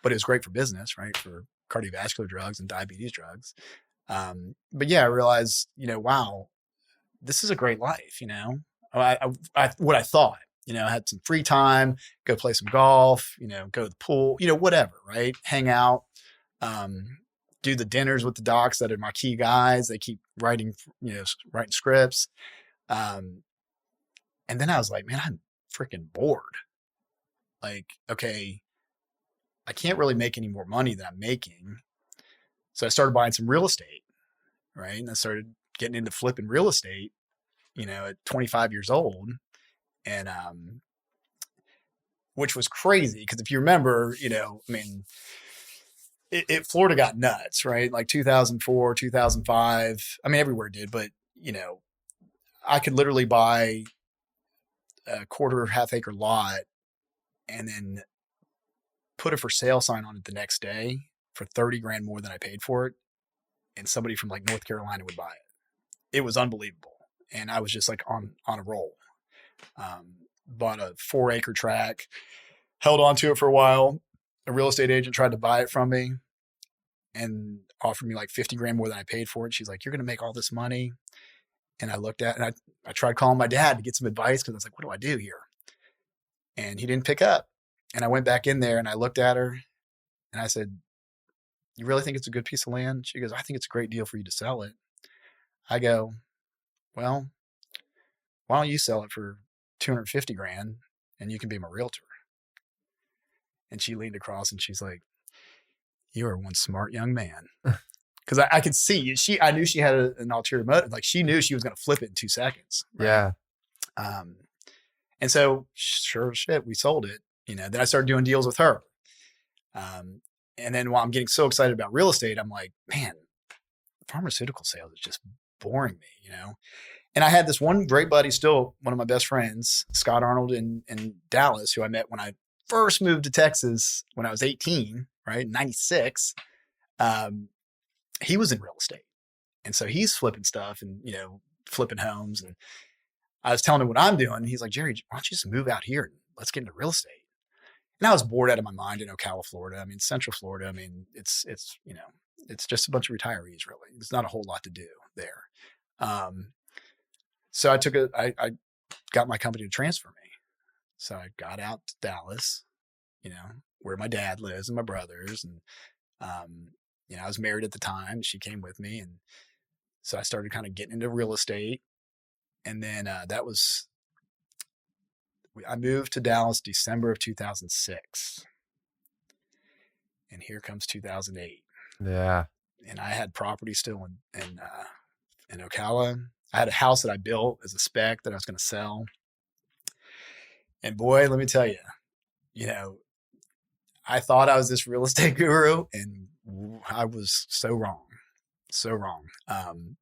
but it was great for business, right? For cardiovascular drugs and diabetes drugs. But yeah, I realized, wow, this is a great life. What I thought, I had some free time, go play some golf, go to the pool, whatever, right? Hang out, do the dinners with the docs that are my key guys. They keep writing, writing scripts. And then I was like, man, I'm freaking bored. Like, okay, I can't really make any more money than I'm making. So I started buying some real estate, right? And I started getting into flipping real estate, at 25 years old. And which was crazy because if you remember, I mean, Florida got nuts, right? Like 2004, 2005. I mean, everywhere did, but you know, I could literally buy a quarter, half acre lot and then put a for sale sign on it the next day for 30 grand more than I paid for it. And somebody from like North Carolina would buy it. It was unbelievable. And I was just like on a roll. Bought a 4 acre tract, held on to it for a while. A real estate agent tried to buy it from me and offered me like 50 grand more than I paid for it. She's like, "You're going to make all this money." And I looked at it and I tried calling my dad to get some advice because I was like, what do I do here? And he didn't pick up. And I went back in there and I looked at her and I said, "You really think it's a good piece of land?" She goes, "I think it's a great deal for you to sell it." I go, "Well, why don't you sell it for 250 grand and you can be my realtor?" And she leaned across and she's like, "You are one smart young man." Because I could see I knew she had an ulterior motive. Like she knew she was going to flip it in 2 seconds. Right? Yeah. Um, and so sure as shit, we sold it. Then I started doing deals with her. And then while I'm getting so excited about real estate, I'm like, man, pharmaceutical sales is just boring me. And I had this one great buddy, still one of my best friends, Scott Arnold in Dallas, who I met when I first moved to Texas when I was 18, right? 96. He was in real estate. And so he's flipping stuff and, flipping homes. And I was telling him what I'm doing. He's like, "Jerry, why don't you just move out here and let's get into real estate?" And I was bored out of my mind in Ocala, Florida. I mean, Central Florida. I mean, it's just a bunch of retirees, really. There's not a whole lot to do there. So I got my company to transfer me. So I got out to Dallas, where my dad lives and my brothers. And, I was married at the time. She came with me. And so I started kind of getting into real estate. And then I moved to Dallas December of 2006. And here comes 2008. Yeah. And I had property still in Ocala. I had a house that I built as a spec that I was going to sell. And boy, let me tell you, I thought I was this real estate guru, and I was so wrong, so wrong.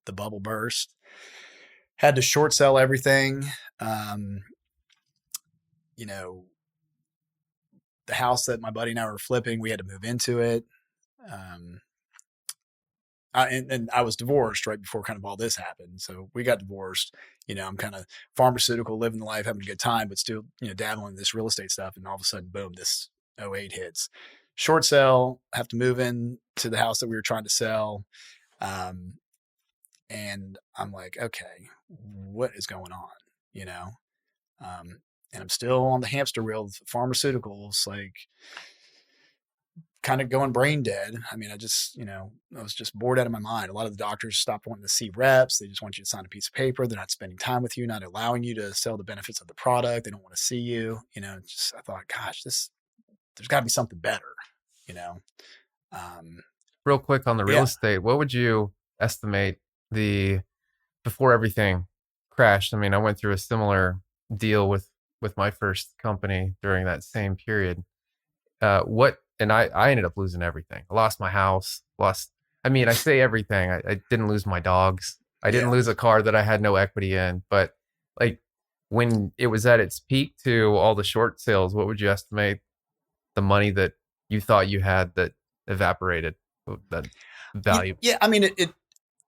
The bubble burst. Had to short sell everything. The house that my buddy and I were flipping, we had to move into it. And I was divorced right before kind of all this happened. So we got divorced. I'm kind of pharmaceutical, living the life, having a good time, but still, dabbling in this real estate stuff. And all of a sudden, boom, this '08 hits. Short sell, have to move in to the house that we were trying to sell. And I'm like, okay, what is going on? And I'm still on the hamster wheel of pharmaceuticals, like kind of going brain dead. I mean, I was just bored out of my mind. A lot of the doctors stopped wanting to see reps. They just want you to sign a piece of paper. They're not spending time with you, not allowing you to sell the benefits of the product. They don't want to see you. I thought, gosh, there's got to be something better. Real quick on the real Yeah. estate, what would you estimate before everything crashed? I mean, I went through a similar deal with my first company during that same period. And I ended up losing everything. I lost my house, I say everything. I didn't lose my dogs. I didn't Yeah. lose a car that I had no equity in. But like when it was at its peak to all the short sales, what would you estimate the money that you thought you had that evaporated, that value? Yeah. I mean,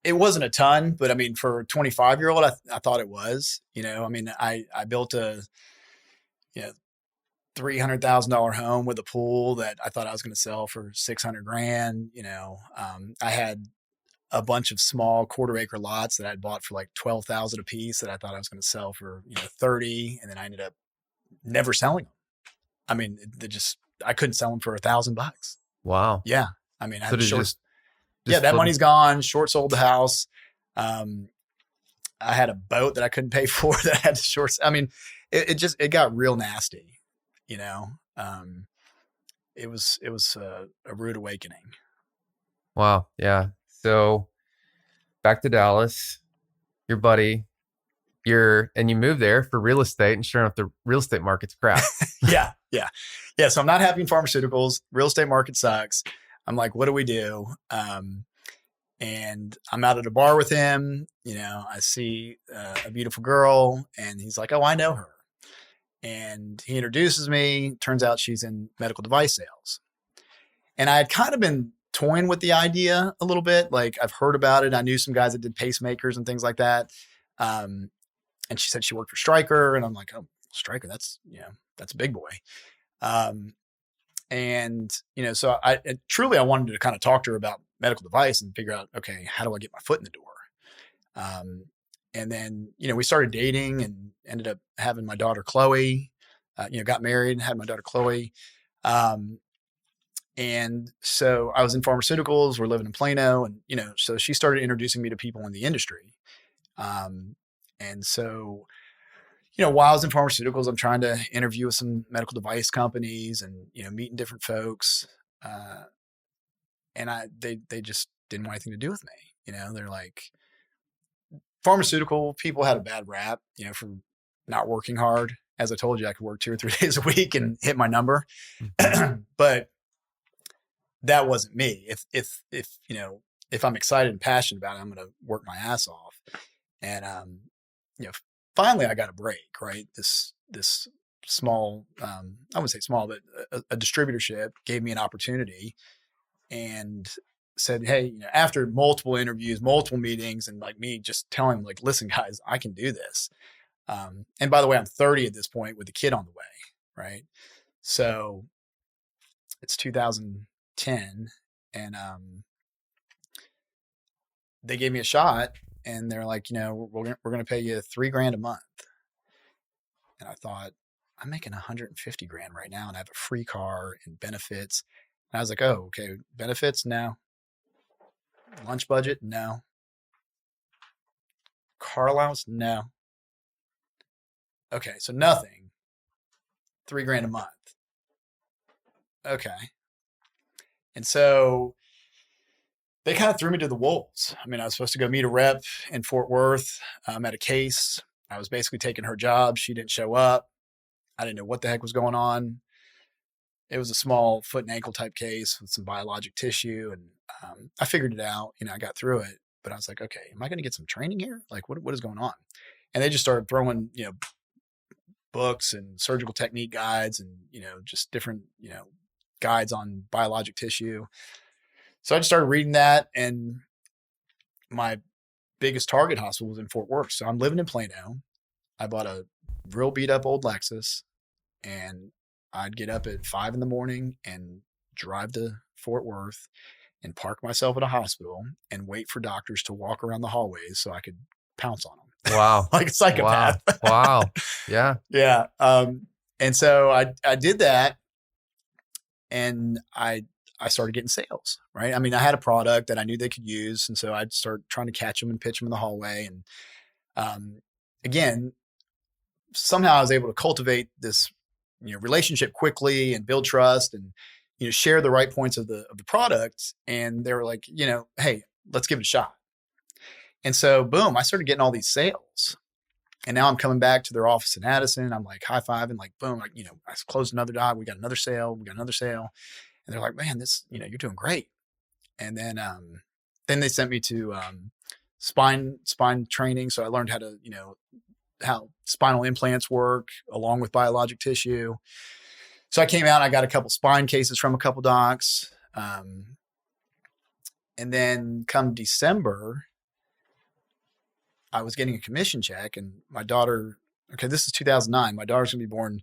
it wasn't a ton, but I mean, for a 25-year-old, I thought it was. I mean, I built a $300,000 home with a pool that I thought I was going to sell for 600 grand. I had a bunch of small quarter-acre lots that I'd bought for like 12,000 a piece that I thought I was going to sell for 30, and then I ended up never selling them. I mean, I couldn't sell them for $1,000. Wow. Yeah, I mean, I So had did short. just That flip- money's gone. Short sold the house. I had a boat that I couldn't pay for that I had to short. I mean, it got real nasty. It was a rude awakening. Wow. Yeah. So back to Dallas, your buddy you move there for real estate, and sure enough, the real estate market's crap. Yeah, yeah, yeah. So I'm not happy in pharmaceuticals. Real estate market sucks. I'm like, what do we do? And I'm out at a bar with him. I see a beautiful girl, and he's like, "Oh, I know her." And he introduces me. Turns out she's in medical device sales. And I had kind of been toying with the idea a little bit. Like, I've heard about it. I knew some guys that did pacemakers and things like that. And she said she worked for Stryker, and I'm like, "Oh, Stryker, that's a big boy." Um, so I truly I wanted to kind of talk to her about medical device and figure out, okay, how do I get my foot in the door? Um, and then we started dating and ended up having my daughter Chloe. Got married and had my daughter Chloe. And so I was in pharmaceuticals. We're living in Plano, and so she started introducing me to people in the industry. And so while I was in pharmaceuticals, I'm trying to interview with some medical device companies and, meeting different folks. And they just didn't want anything to do with me. They're like, pharmaceutical people had a bad rap, for not working hard. As I told you, I could work 2 or 3 days a week and hit my number. But that wasn't me. If I'm excited and passionate about it, I'm going to work my ass off. And, finally I got a break, right? This small, I wouldn't say small, but a distributorship gave me an opportunity and said, "Hey, after multiple interviews, multiple meetings, and like me just telling them, like, listen, guys, I can do this." And by the way, I'm 30 at this point with a kid on the way, right? So it's 2010, and they gave me a shot, and they're like, we're going to pay you $3,000 a month. And I thought, I'm making 150 grand right now, and I have a free car and benefits. And I was like, oh, okay, benefits, no. Lunch budget, no. Car allowance, no. Okay, so nothing. $3,000 a month. Okay. And so they kind of threw me to the wolves. I mean, I was supposed to go meet a rep in Fort Worth. At a case. I was basically taking her job. She didn't show up. I didn't know what the heck was going on. It was a small foot and ankle type case with some biologic tissue. And I figured it out. I got through it. But I was like, okay, am I going to get some training here? Like, what is going on? And they just started throwing, books and surgical technique guides and, just different, guides on biologic tissue. So I just started reading that, and my biggest target hospital was in Fort Worth. So I'm living in Plano. I bought a real beat up old Lexus, and I'd get up at 5 a.m. and drive to Fort Worth and park myself at a hospital and wait for doctors to walk around the hallways so I could pounce on them. Wow. Like a psychopath. Wow. Yeah. Yeah. And so I did that, and I started getting sales, right? I mean, I had a product that I knew they could use. And so I'd start trying to catch them and pitch them in the hallway. And again, somehow I was able to cultivate this, relationship quickly and build trust and, share the right points of the product. And they were like, hey, let's give it a shot. And so boom, I started getting all these sales. And now I'm coming back to their office in Addison. I'm like high-fiving, like, boom, like, I closed another dot. We got another sale. And they're like, man, this, you're doing great. And then they sent me to spine training. So I learned how to, how spinal implants work along with biologic tissue. So I came out and I got a couple spine cases from a couple docs. And then come December, I was getting a commission check, and my daughter, okay, this is 2009. My daughter's going to be born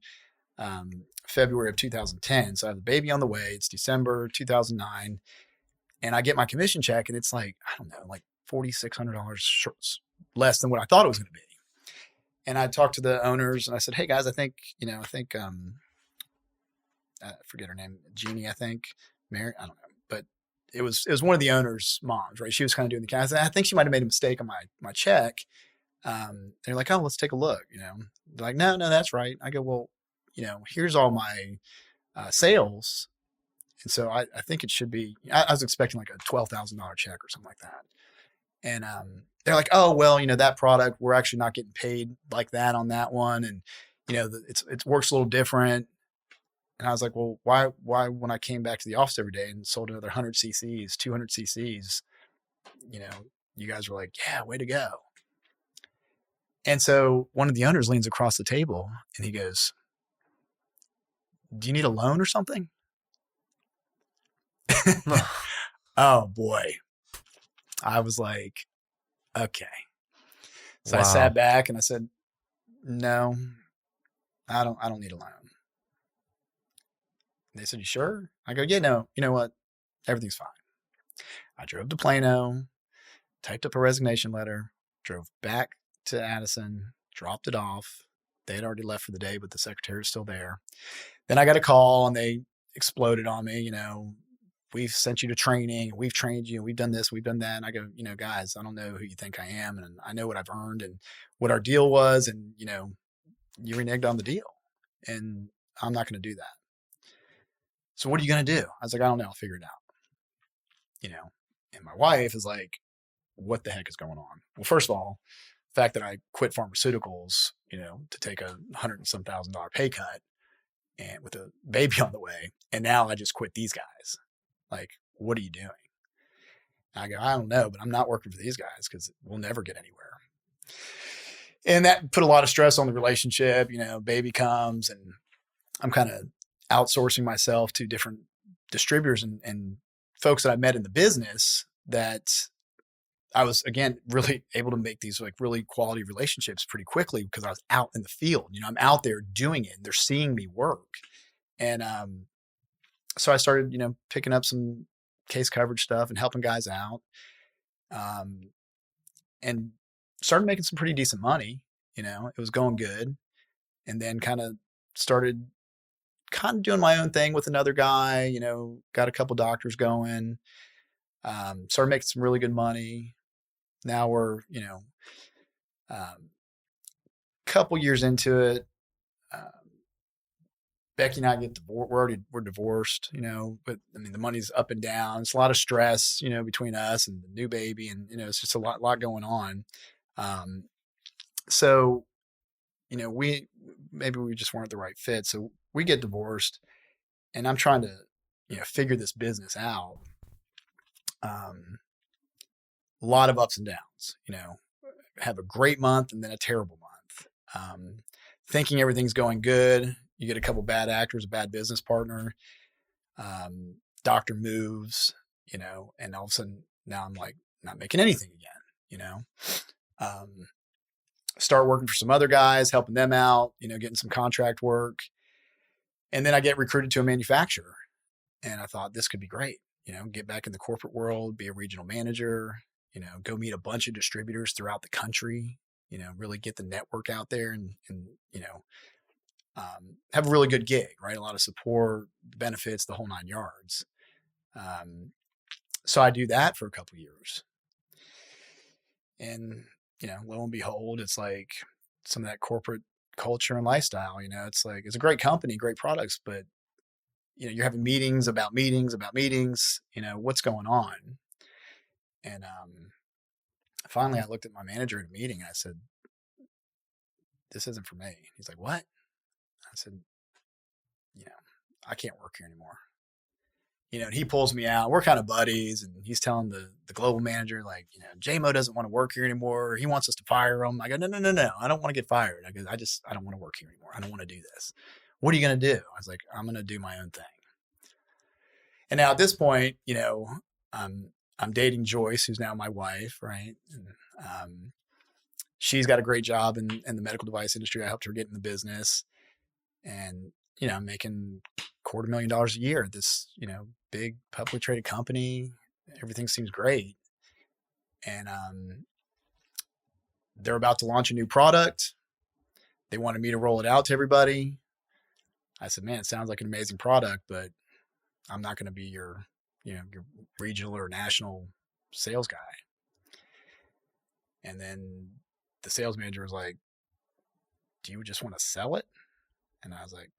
February of 2010. So I have a baby on the way. It's December 2009. And I get my commission check, and it's like, I don't know, like $4,600 less than what I thought it was going to be. And I talked to the owners, and I said, hey guys, I think, I forget her name, Jeannie, I think, Mary, I don't know, but it was one of the owner's moms, right? She was kind of doing the kind. I said, I think she might've made a mistake on my check. They're like, oh, let's take a look. They're like, no, that's right. I go, well, here's all my sales. And so I think it should be, I was expecting like a $12,000 check or something like that. And they're like, oh, well, that product, we're actually not getting paid like that on that one. And, it works a little different. And I was like, well, why, when I came back to the office every day and sold another 100 cc's, 200 cc's, you know, you guys were like, yeah, way to go. And so one of the owners leans across the table and he goes, do you need a loan or something? Oh boy. I was like, okay. So I sat Wow. back and I said, no, I don't need a loan. And they said, you sure? I go, yeah, no, you know what? Everything's fine. I drove to Plano, typed up a resignation letter, drove back to Addison, dropped it off. They had already left for the day, but the secretary was still there. Then I got a call and they exploded on me, we've sent you to training, we've trained you, we've done this, we've done that. And I go, guys, I don't know who you think I am. And I know what I've earned and what our deal was. And, you reneged on the deal and I'm not going to do that. So what are you going to do? I was like, I don't know. I'll figure it out, and my wife is like, what the heck is going on? Well, first of all, the fact that I quit pharmaceuticals, to take $100,000 pay cut and with a baby on the way. And now I just quit these guys. Like, what are you doing? I go, I don't know, but I'm not working for these guys because we'll never get anywhere. And that put a lot of stress on the relationship. Baby comes and I'm kind of outsourcing myself to different distributors and folks that I met in the business that I was, again, really able to make these like really quality relationships pretty quickly because I was out in the field. I'm out there doing it and they're seeing me work. And so I started, picking up some case coverage stuff and helping guys out. And started making some pretty decent money. It was going good. And then started doing my own thing with another guy, got a couple doctors going, started making some really good money. Now we're, couple years into it. Becky and I get divorced. We're divorced, but I mean, the money's up and down. It's a lot of stress, between us and the new baby. And, it's just a lot going on. So, we just weren't the right fit. So we get divorced and I'm trying to, figure this business out. A lot of ups and downs, have a great month and then a terrible month. Thinking everything's going good. You get a couple bad actors, a bad business partner. Doctor moves, and all of a sudden now I'm like not making anything again, start working for some other guys, helping them out, getting some contract work. And then I get recruited to a manufacturer and I thought this could be great, get back in the corporate world, be a regional manager, go meet a bunch of distributors throughout the country, really get the network out there and have a really good gig, right? A lot of support, benefits, the whole 9 yards. So I do that for a couple of years. And, lo and behold, it's like some of that corporate culture and lifestyle, it's like, it's a great company, great products, but, you're having meetings about meetings, what's going on? And finally I looked at my manager at a meeting and I said, this isn't for me. He's like, what? I said, I can't work here anymore. And he pulls me out. We're kind of buddies, and he's telling the global manager, like, JMO doesn't want to work here anymore. He wants us to fire him. I go, no. I don't want to get fired. I go, I don't want to work here anymore. I don't want to do this. What are you going to do? I was like, I'm going to do my own thing. And now at this point, I'm dating Joyce, who's now my wife, right? And she's got a great job in the medical device industry. I helped her get in the business. And, I'm making $250,000 a year at this, big publicly traded company. Everything seems great. And they're about to launch a new product. They wanted me to roll it out to everybody. I said, man, it sounds like an amazing product, but I'm not going to be your regional or national sales guy. And then the sales manager was like, do you just want to sell it? And I was like,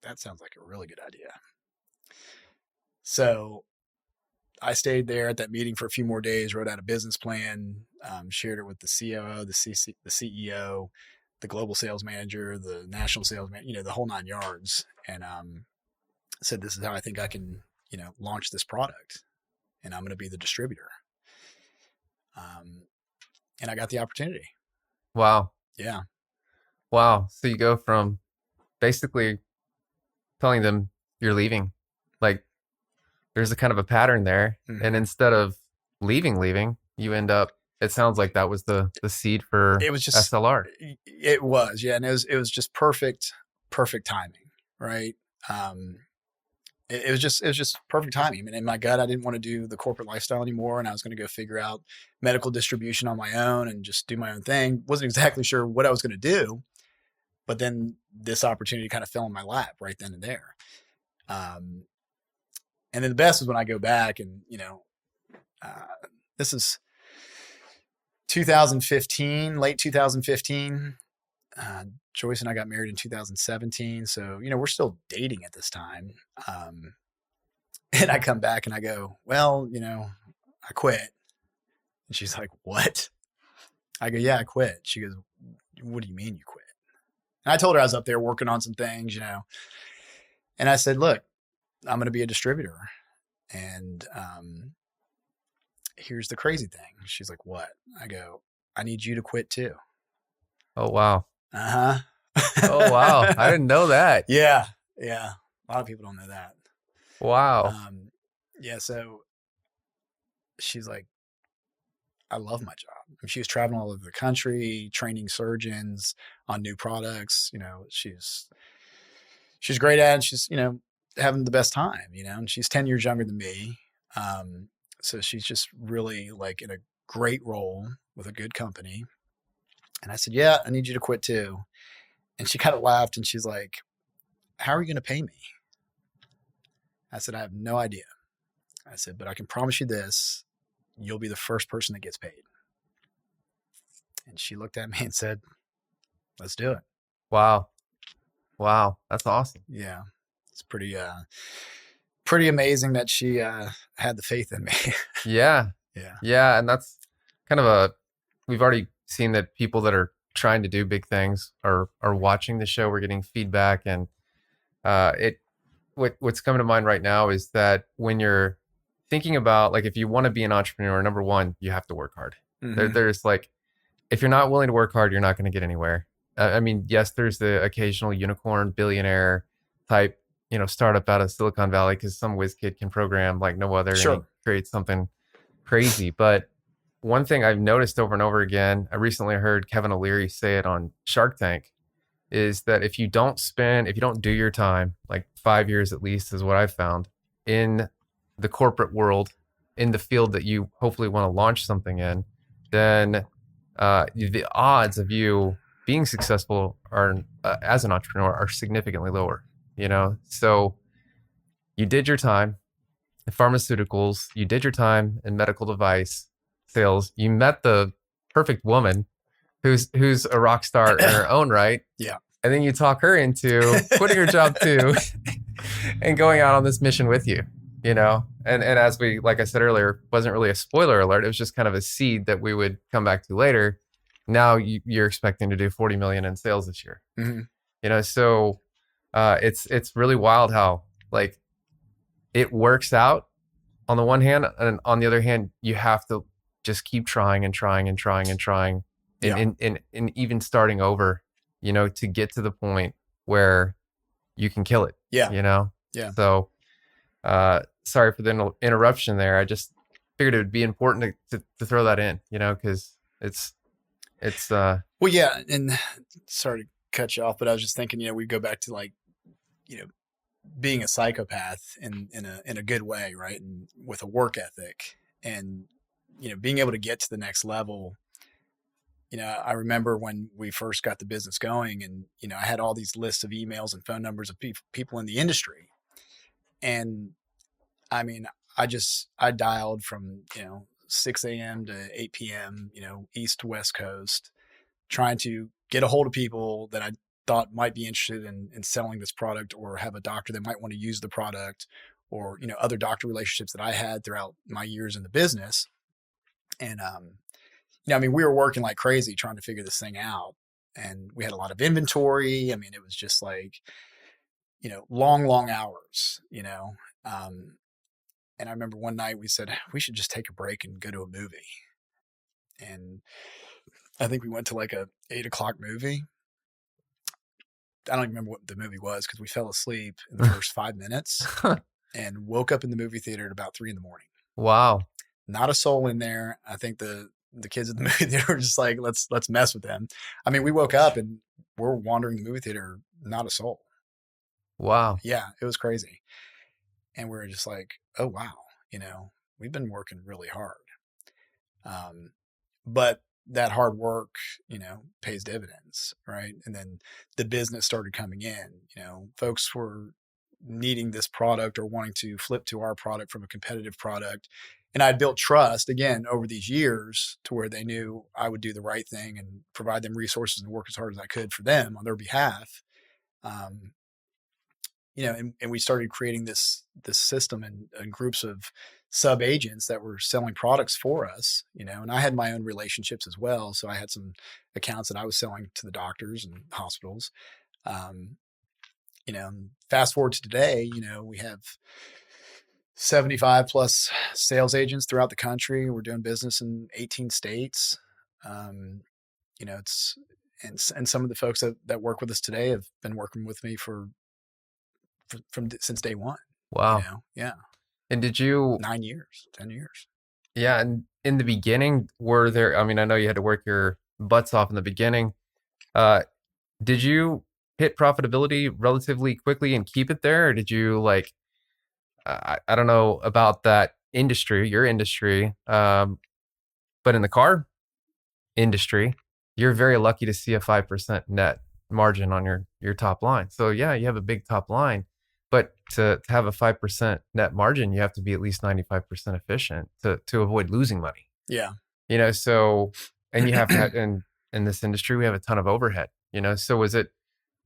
that sounds like a really good idea. So I stayed there at that meeting for a few more days, wrote out a business plan, shared it with the COO, the CEO, the global sales manager, the national sales manager, the whole 9 yards. And said, this is how I think I can, launch this product. And I'm going to be the distributor. And I got the opportunity. Wow. Yeah. Wow. So you go from basically telling them you're leaving. Like there's a kind of a pattern there. Mm-hmm. And instead of leaving, you end up, it sounds like that was the seed for It was just SLR. It was, yeah, and it was just perfect timing, right? It was just perfect timing. I mean, in my gut, I didn't want to do the corporate lifestyle anymore, and I was going to go figure out medical distribution on my own and just do my own thing. Wasn't exactly sure what I was going to do, but then this opportunity kind of fell in my lap right then and there. And then the best was when I go back and this is 2015, late 2015. Joyce and I got married in 2017. So, we're still dating at this time. And I come back and I go, well, I quit. And she's like, what? I go, yeah, I quit. She goes, what do you mean you quit? And I told her I was up there working on some things, and I said, look, I'm going to be a distributor. And here's the crazy thing. She's like, what? I go, I need you to quit too. Oh, wow. Uh-huh. Oh, wow. I didn't know that. Yeah. Yeah. A lot of people don't know that. Wow. Yeah. So she's like, I love my job. I mean, she was traveling all over the country, training surgeons on new products. She's great at it. She's, having the best time, and she's 10 years younger than me. So she's just really like in a great role with a good company. And I said, yeah, I need you to quit too. And she kind of laughed and she's like, how are you going to pay me? I said, I have no idea. I said, but I can promise you this, you'll be the first person that gets paid. And she looked at me and said, let's do it. Wow. Wow. That's awesome. Yeah. It's pretty amazing that she had the faith in me. Yeah. Yeah. Yeah. And that's kind of we've already seen that people that are trying to do big things are watching the show. We're getting feedback, and what's coming to mind right now is that when you're thinking about, like, if you want to be an entrepreneur, number one, you have to work hard. Mm-hmm. There's like, if you're not willing to work hard, you're not going to get anywhere. I mean, yes, there's the occasional unicorn billionaire type, startup out of Silicon Valley because some whiz kid can program like no other. Sure. And create something crazy. But one thing I've noticed over and over again, I recently heard Kevin O'Leary say it on Shark Tank, is that if you don't do your time, like 5 years at least is what I've found, in the corporate world, in the field that you hopefully want to launch something in, then the odds of you being successful as an entrepreneur are significantly lower. So you did your time in pharmaceuticals, you did your time in medical device sales, you met the perfect woman who's a rock star in her own right. Yeah. And then you talk her into quitting her job too and going out on this mission with you, and as like I said earlier, wasn't really a spoiler alert. It was just kind of a seed that we would come back to later. Now you're expecting to do 40 million in sales this year. Mm-hmm. So it's really wild how like it works out on the one hand, and on the other hand, you have to just keep trying and trying and trying and trying, and even starting over, to get to the point where you can kill it. Yeah. Yeah. So, sorry for the interruption there. I just figured it would be important to throw that in, because it's. Well, yeah, and sorry to cut you off, but I was just thinking, we go back to like, being a psychopath in a good way, right? And with a work ethic, and being able to get to the next level. I remember when we first got the business going, and I had all these lists of emails and phone numbers of people in the industry, and I mean, I dialed from 6 a.m. to 8 p.m. East to West Coast, trying to get a hold of people that I thought might be interested in selling this product, or have a doctor that might want to use the product, or, other doctor relationships that I had throughout my years in the business. And, I mean, we were working like crazy trying to figure this thing out. And we had a lot of inventory. I mean, it was just like, long, long hours, Um, and I remember one night we said, we should just take a break and go to a movie. And I think we went to like a 8 o'clock movie. I don't even remember what the movie was because we fell asleep in the first 5 minutes and woke up in the movie theater at about 3 in the morning. Wow. Not a soul in there. I think the kids at the movie theater were just like, let's mess with them. I mean, we woke up and we're wandering the movie theater, not a soul. Wow. Yeah, it was crazy. And we were just like, oh wow, we've been working really hard. But that hard work, pays dividends, right? And then the business started coming in. Folks were needing this product or wanting to flip to our product from a competitive product. And I'd built trust again over these years to where they knew I would do the right thing and provide them resources and work as hard as I could for them on their behalf. Um, and we started creating this system and groups of sub agents that were selling products for us, and I had my own relationships as well. So I had some accounts that I was selling to the doctors and hospitals. Um, Fast forward to today, we have 75 plus sales agents throughout the country. We're doing business in 18 states. It's, and some of the folks that work with us today have been working with me since day one, Wow. yeah. And did you, 9 years, 10 years. yeah, and in the beginning, were there, I mean, I know you had to work your butts off in the beginning. Uh, did you hit profitability relatively quickly and keep it there? Or did you like, I don't know about that industry, your industry, but in the car industry, you're very lucky to see a 5% net margin on your top line. So yeah, you have a big top line, but to have a 5% net margin, you have to be at least 95% efficient to avoid losing money. Yeah. So, and you have to have, in this industry, we have a ton of overhead, so was it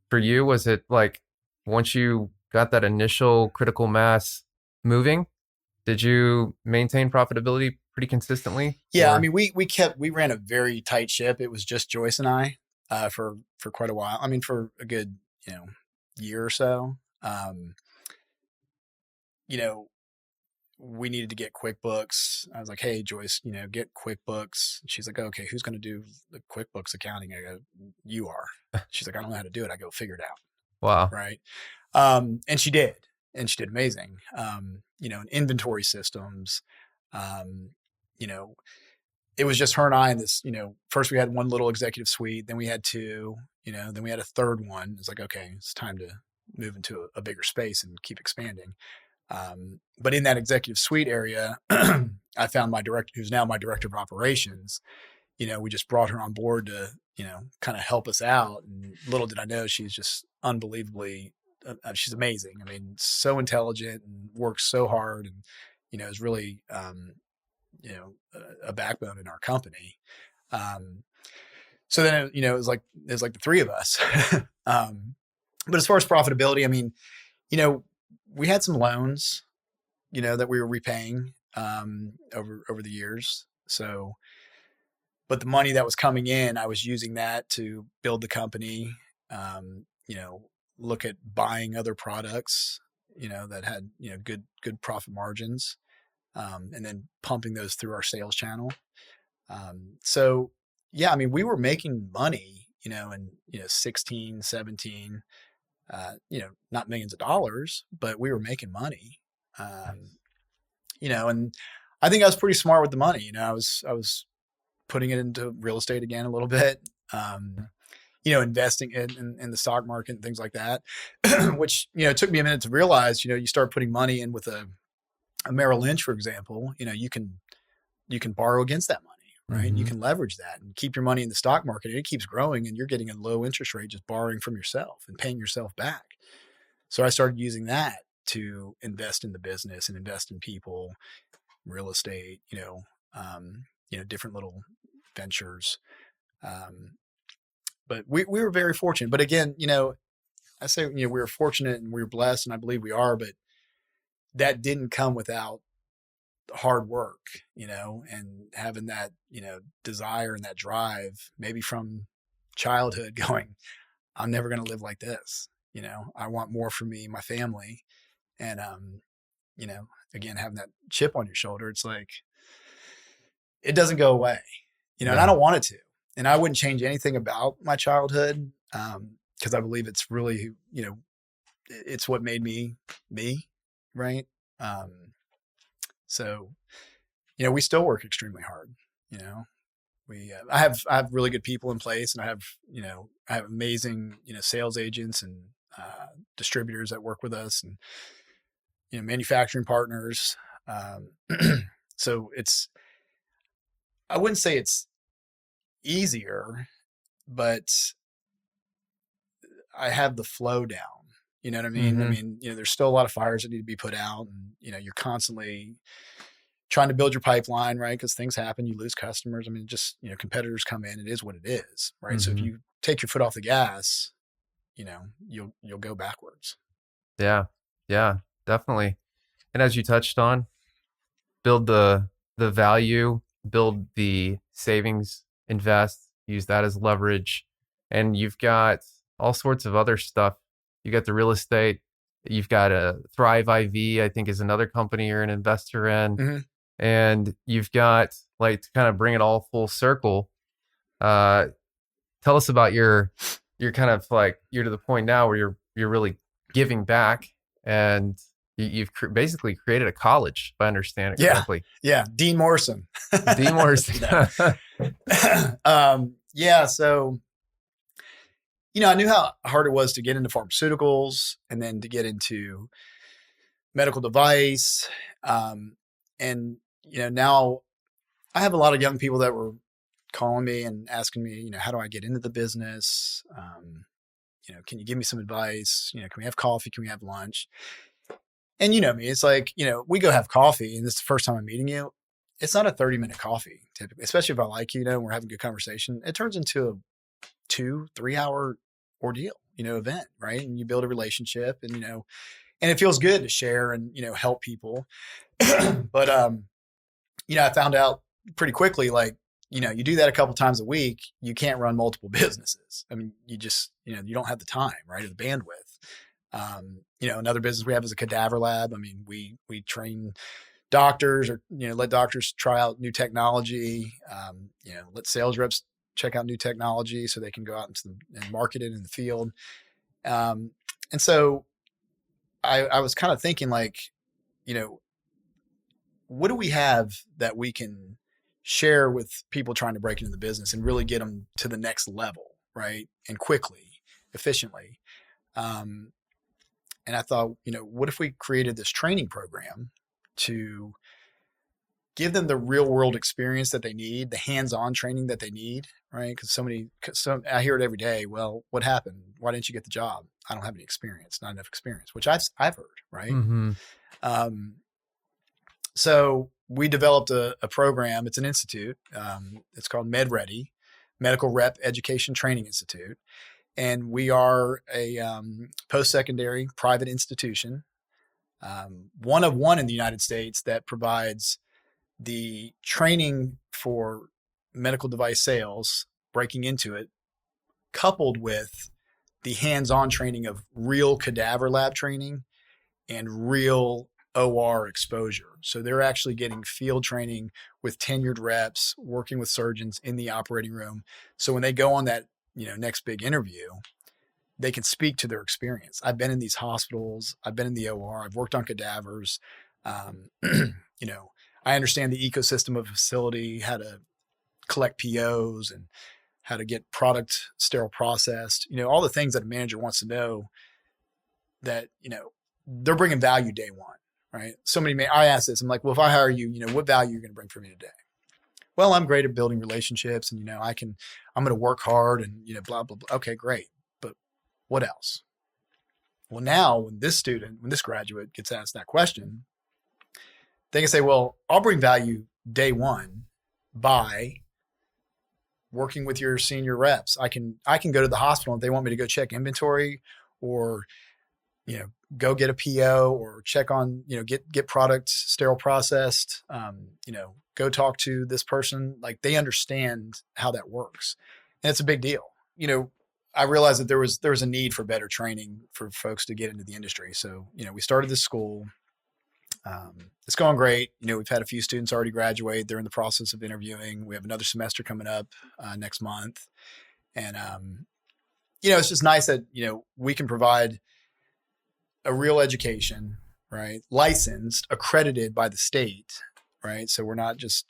for you, was it like once you got that initial critical mass moving, did you maintain profitability pretty consistently? Yeah. I Or mean, we ran a very tight ship. It was just Joyce and I, for quite a while. I mean, for a good, year or so. You know, we needed to get QuickBooks. I was like, hey, Joyce, get QuickBooks. She's like, okay, who's going to do the QuickBooks accounting? I go, you are. She's like, I don't know how to do it. I go, figure it out. wow. Right. And she did. And she did amazing. In inventory systems, you know, it was just her and I in this, first we had one little executive suite, then we had two, then we had a third one. It's like, okay, it's time to move into a bigger space and keep expanding. But in that executive suite area, I found my director, who's now my director of operations. We just brought her on board to, kind of help us out. And little did I know, she's just unbelievably, she's amazing. I mean, so intelligent and works so hard, and, is really, a backbone in our company. So then, it was like the three of us. But as far as profitability, I mean, we had some loans, that we were repaying, over the years. So, but the money that was coming in, I was using that to build the company, look at buying other products, that had, good profit margins, and then pumping those through our sales channel. So yeah, I mean, we were making money, in, 16, 17, not millions of dollars, but we were making money. And I think I was pretty smart with the money. I was putting it into real estate again a little bit, investing in the stock market and things like that, which, it took me a minute to realize, you start putting money in with a Merrill Lynch, for example, you can borrow against that money, right? Mm-hmm. You can leverage that and keep your money in the stock market, and it keeps growing, and you're getting a low interest rate just borrowing from yourself and paying yourself back. So I started using that to invest in the business and invest in people, real estate, different little ventures. But we were very fortunate. But again, I say, we were fortunate and we were blessed, and I believe we are, but that didn't come without hard work, and having that, desire and that drive, maybe from childhood, going, I'm never going to live like this. I want more for me, my family. And, again, having that chip on your shoulder, it's like, it doesn't go away, and I Yeah. don't want it to. And I wouldn't change anything about my childhood, because I believe it's really, it's what made me me, right? Um, so, we still work extremely hard. You know, I have really good people in place, and I have amazing sales agents and distributors that work with us, and manufacturing partners. Um, so I wouldn't say it's easier, but I have the flow down. You know what I mean? I Mm-hmm. mean, there's still a lot of fires that need to be put out, and you're constantly trying to build your pipeline, right? Because things happen, you lose customers. I mean, just competitors come in. It is what it is, right? So if Mm-hmm. you take your foot off the gas, you'll go backwards. Yeah. Yeah. Definitely. And as you touched on, build the value, build the savings, invest, use that as leverage. And you've got all sorts of other stuff. You got the real estate. You've got a Thrive IV, I think is another company you're an investor in. Mm-hmm. And you've got, like, to kind of bring it all full circle. Uh, Tell us about your kind of, like, you're to the point now where you're really giving back, and you've basically created a college, if I understand it Yeah, correctly. yeah. Dean Morrison. D Morrison. No. Yeah. So I knew how hard it was to get into pharmaceuticals and then to get into medical device. And now I have a lot of young people that were calling me and asking me, how do I get into the business? Can you give me some advice? Can we have coffee? Can we have lunch? And me, it's like, we go have coffee, and this is the first time I'm meeting you. It's not a 30-minute coffee typically, especially if I like you, and we're having a good conversation. It turns into a 2-3 hour ordeal, event, right? And you build a relationship, and, and it feels good to share and, help people. But, I found out pretty quickly, like, you do that a couple times a week, you can't run multiple businesses. I mean, you just, you don't have the time, right? Or the bandwidth. Another business we have is a cadaver lab. I mean, we train doctors, or, let doctors try out new technology, let sales reps check out new technology so they can go out and market it in the field. And so I was kind of thinking, like, what do we have that we can share with people trying to break into the business and really get them to the next level, right? And quickly, efficiently. And I thought, what if we created this training program to give them the real world experience that they need, the hands-on training that they need, right? Because I hear it every day. Well, what happened? Why didn't you get the job? I don't have any experience, not enough experience, which I've heard, right? Mm-hmm. So we developed a program. It's an institute. It's called MedReady, Medical Rep Education Training Institute. And we are a post-secondary private institution, one of one in the United States that provides the training for medical device sales, breaking into it, coupled with the hands-on training of real cadaver lab training and real OR exposure. So they're actually getting field training with tenured reps, working with surgeons in the operating room. So when they go on that, next big interview, they can speak to their experience. I've been in these hospitals. I've been in the OR. I've worked on cadavers. I understand the ecosystem of a facility, how to collect POs and how to get product sterile processed, all the things that a manager wants to know that, they're bringing value day one, right? I ask this, I'm like, well, if I hire you, what value are you going to bring for me today? Well, I'm great at building relationships, and, I'm going to work hard and, blah, blah, blah. Okay, great. But what else? Well, now when this graduate gets asked that question, they can say, well, I'll bring value day one by working with your senior reps. I can go to the hospital if they want me to go check inventory, or, go get a PO or check on, get products sterile processed, go talk to this person. Like they understand how that works. And it's a big deal. I realized that there was a need for better training for folks to get into the industry. So, we started this school. It's going great. We've had a few students already graduate. They're in the process of interviewing. We have another semester coming up next month. And, it's just nice that, we can provide a real education, right? Licensed, accredited by the state, right? So we're not just,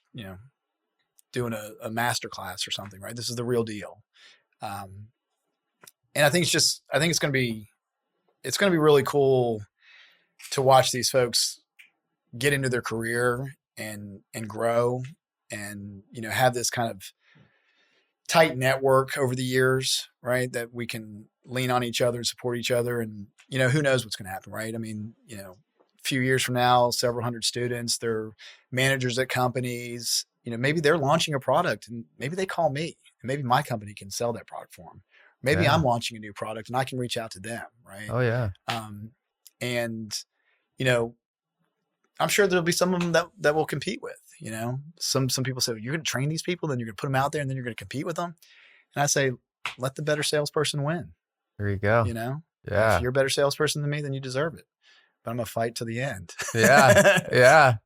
doing a master class or something, right? This is the real deal. And I think it's going to be really cool to watch these folks get into their career and grow and, have this kind of tight network over the years, right? That we can lean on each other and support each other. And, who knows what's going to happen, right? I mean, a few years from now, several hundred students, they're managers at companies, maybe they're launching a product and maybe they call me and maybe my company can sell that product for them. Maybe I'm launching a new product and I can reach out to them, right? Oh yeah. And, I'm sure there'll be some of them that will compete with, some people say, you're going to train these people, then you're going to put them out there and then you're going to compete with them. And I say, let the better salesperson win. There you go. If you're a better salesperson than me, then you deserve it. But I'm going to fight to the end. Yeah.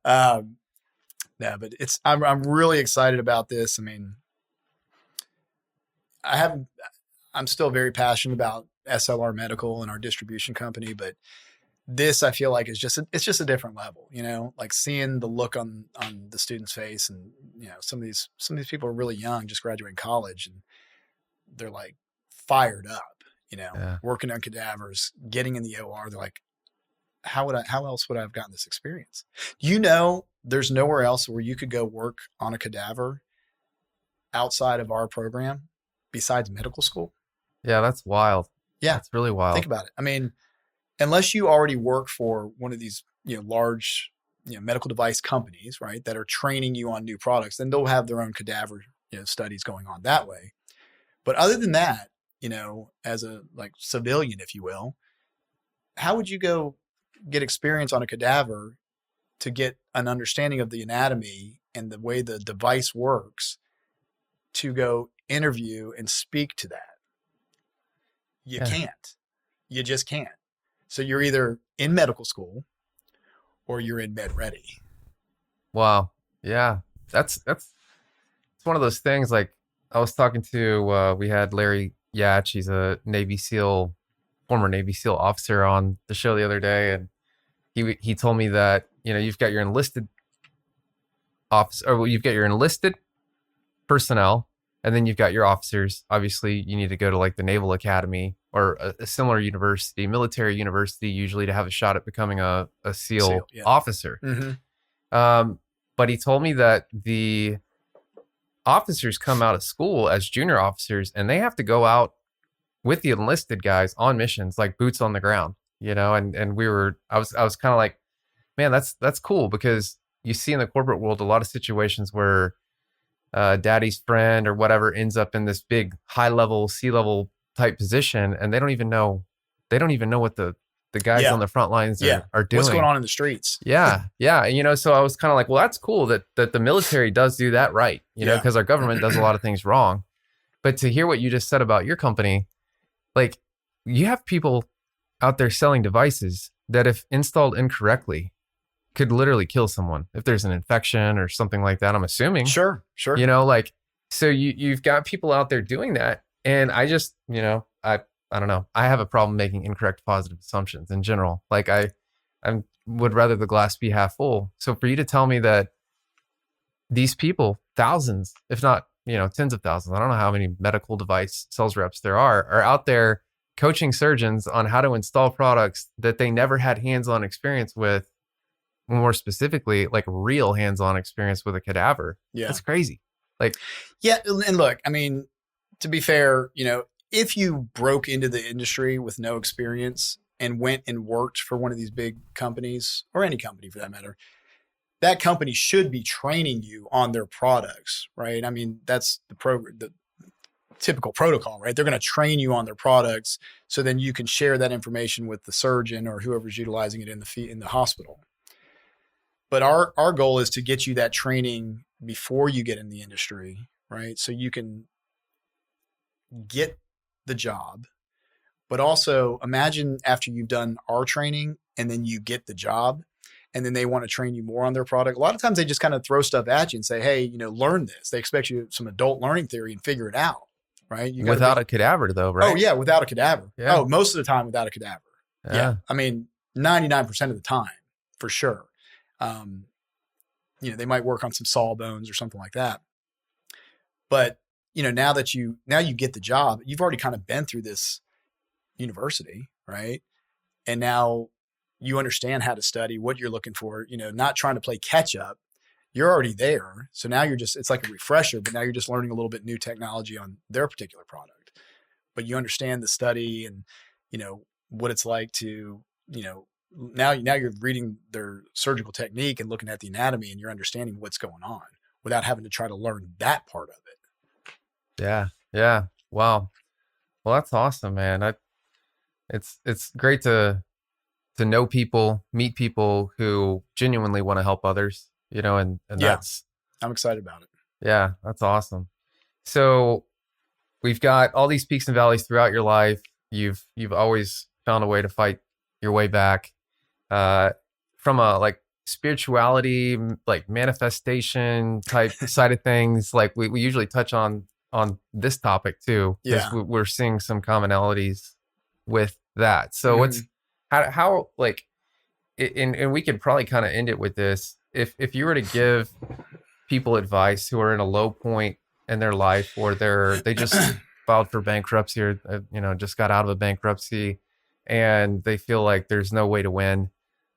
Yeah. But I'm really excited about this. I mean, I'm still very passionate about SLR Medical and our distribution company, but this I feel like it's just a different level, like seeing the look on the student's face and, some of these people are really young, just graduating college and they're like fired up, working on cadavers, getting in the OR. They're like, how else would I have gotten this experience? There's nowhere else where you could go work on a cadaver outside of our program besides medical school. Yeah. That's wild. Yeah. That's really wild. Think about it. I mean, unless you already work for one of these, large, medical device companies, right, that are training you on new products, then they'll have their own cadaver, studies going on that way. But other than that, as a civilian, if you will, how would you go get experience on a cadaver to get an understanding of the anatomy and the way the device works to go interview and speak to that? You can't. You just can't. So you're either in medical school or you're in med ready. Wow. Yeah. That's it's one of those things. Like I was talking to, we had Larry Yatch. He's a former Navy SEAL officer on the show the other day. And he told me that, you've got your enlisted you've got your enlisted personnel, and then you've got your officers. Obviously you need to go to like the Naval Academy or a similar university, military university, usually to have a shot at becoming a SEAL officer. Mm-hmm. But he told me that the officers come out of school as junior officers and they have to go out with the enlisted guys on missions, like boots on the ground, and I was kind of like, man, that's cool, because you see in the corporate world a lot of situations where daddy's friend or whatever ends up in this big high level, C-level type position, and they don't even know what the guys on the front lines are doing. What's going on in the streets? Yeah. So I was kind of like, well, that's cool that the military does do that right, because our government does a lot of things wrong. But to hear what you just said about your company, like you have people out there selling devices that, if installed incorrectly, could literally kill someone if there's an infection or something like that, I'm assuming. Sure. So you've got people out there doing that. And I just, I don't know. I have a problem making incorrect positive assumptions in general. Like I would rather the glass be half full. So for you to tell me that these people, thousands, if not, tens of thousands, I don't know how many medical device sales reps there are out there coaching surgeons on how to install products that they never had hands-on experience with, more specifically, like real hands-on experience with a cadaver. Yeah. That's crazy. And look, I mean, to be fair, if you broke into the industry with no experience and went and worked for one of these big companies, or any company for that matter, that company should be training you on their products, right? I mean, that's the program. typical protocol, right? They're going to train you on their products, so then you can share that information with the surgeon or whoever's utilizing it in the hospital. But our goal is to get you that training before you get in the industry, right? So you can get the job, but also imagine after you've done our training and then you get the job and then they want to train you more on their product. A lot of times they just kind of throw stuff at you and say, hey, learn this. They expect you some adult learning theory and figure it out, right? You got to Without a cadaver though, Oh right? yeah, without a cadaver. Yeah. Oh, most of the time without a cadaver. Yeah. I mean, 99% of the time for sure. They might work on some saw bones or something like that. But, now you get the job, you've already kind of been through this university, right? And now you understand how to study, what you're looking for, not trying to play catch up. You're already there. So now it's like a refresher, but now you're just learning a little bit new technology on their particular product. But you understand the study and, what it's like to, now you're reading their surgical technique and looking at the anatomy and you're understanding what's going on without having to try to learn that part of it. Yeah. Yeah. Wow. Well, that's awesome, man. It's great to know people, meet people who genuinely want to help others, and Yeah. that's, I'm excited about it. yeah, that's awesome. So we've got all these peaks and valleys throughout your life. You've always found a way to fight your way back, from a like spirituality, like manifestation type side of things. Like we usually touch on this topic too, because Yeah. we're seeing some commonalities with that. So what's how like, and we could probably kind of end it with this. If you were to give people advice who are in a low point in their life, or they just filed for bankruptcy, or just got out of a bankruptcy, and they feel like there's no way to win,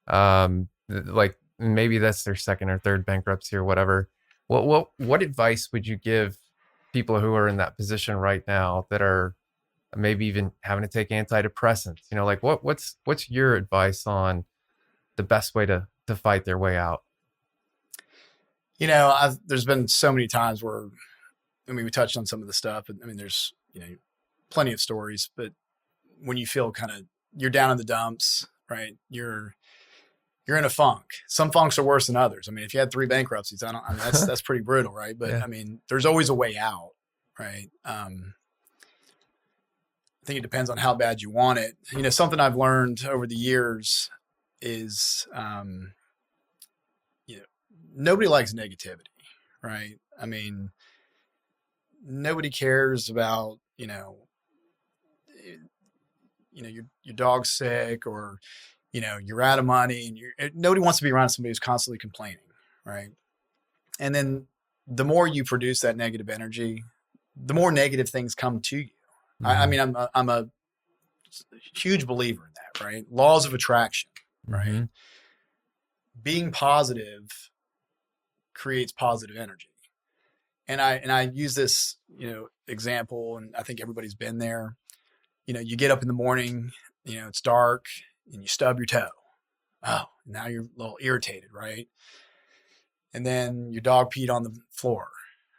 like maybe that's their second or third bankruptcy or whatever. What advice would you give people who are in that position right now, that are maybe even having to take antidepressants? Like what's your advice on the best way to fight their way out? There's been so many times where, we touched on some of the stuff, but there's, plenty of stories, but when you feel you're down in the dumps, right? You're in a funk. Some funks are worse than others. If you had 3 bankruptcies, that's pretty brutal, right? But Yeah. There's always a way out, right? I think it depends on how bad you want it. Something I've learned over the years is, nobody likes negativity, right? Nobody cares about, your dog's sick, or, you're out of money, and nobody wants to be around somebody who's constantly complaining, right? And then the more you produce that negative energy, the more negative things come to you. I'm a huge believer in that, right? Laws of attraction, right? Mm-hmm. Being positive creates positive energy. And I use this, example, and I think everybody's been there. You get up in the morning, it's dark, and you stub your toe. Oh, now you're a little irritated, right? And then your dog peed on the floor,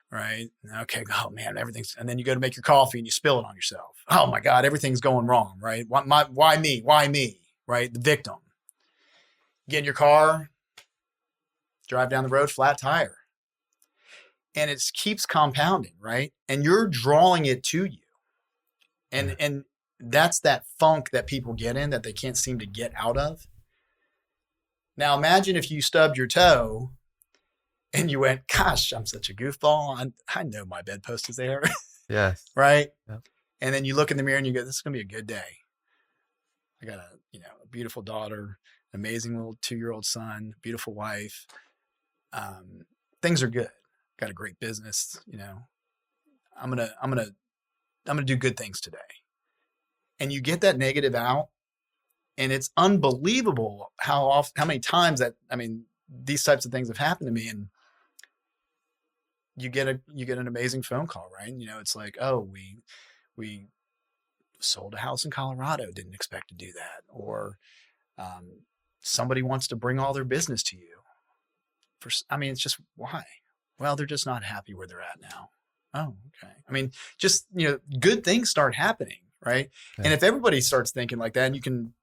right? Okay, oh man, everything's, and then you go to make your coffee and you spill it on yourself. Oh my God, everything's going wrong, right? Why me? Why me? Right? The victim. Get in your car, drive down the road, flat tire. And it keeps compounding, right? And you're drawing it to you. And that's that funk that people get in that they can't seem to get out of. Now imagine if you stubbed your toe and you went, gosh, I'm such a goofball. I know my bedpost is there. Yes. Right? Yep. And then you look in the mirror and you go, this is going to be a good day. I got a beautiful daughter, amazing little 2-year-old son, beautiful wife. Things are good. Got a great business. I'm gonna do good things today. And you get that negative out, and it's unbelievable how many times that these types of things have happened to me. And you get an amazing phone call, right? It's like, oh, we sold a house in Colorado, didn't expect to do that, or somebody wants to bring all their business to you. It's just why? Well, they're just not happy where they're at now, Oh, okay. I mean, just, good things start happening, right? Yeah, And if everybody starts thinking like that and you can,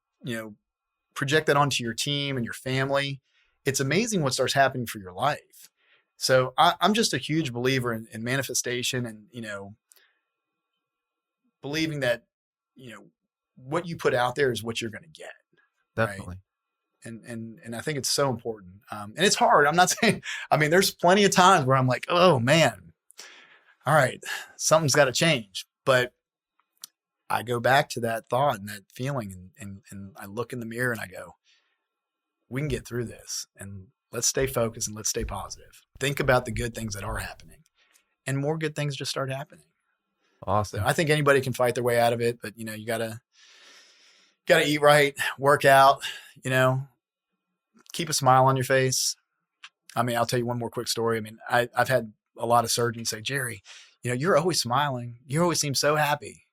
project that onto your team and your family, it's amazing what starts happening for your life. So I'm just a huge believer in manifestation and, believing that, you know, what you put out there is what you're going to get. Right. definitely. And I think it's so important. And it's hard. I'm not saying, I mean, there's plenty of times where I'm like, oh man, all right, something's got to change. But I go back to that thought and that feeling and I look in the mirror and I go, we can get through this and let's stay focused and let's stay positive. Think about the good things that are happening and more good things just start happening. Awesome. So I think anybody can fight their way out of it, but you gotta eat right, work out, keep a smile on your face. I mean, I'll tell you one more quick story. I mean, I've had a lot of surgeons say, Jerry, you're always smiling. You always seem so happy,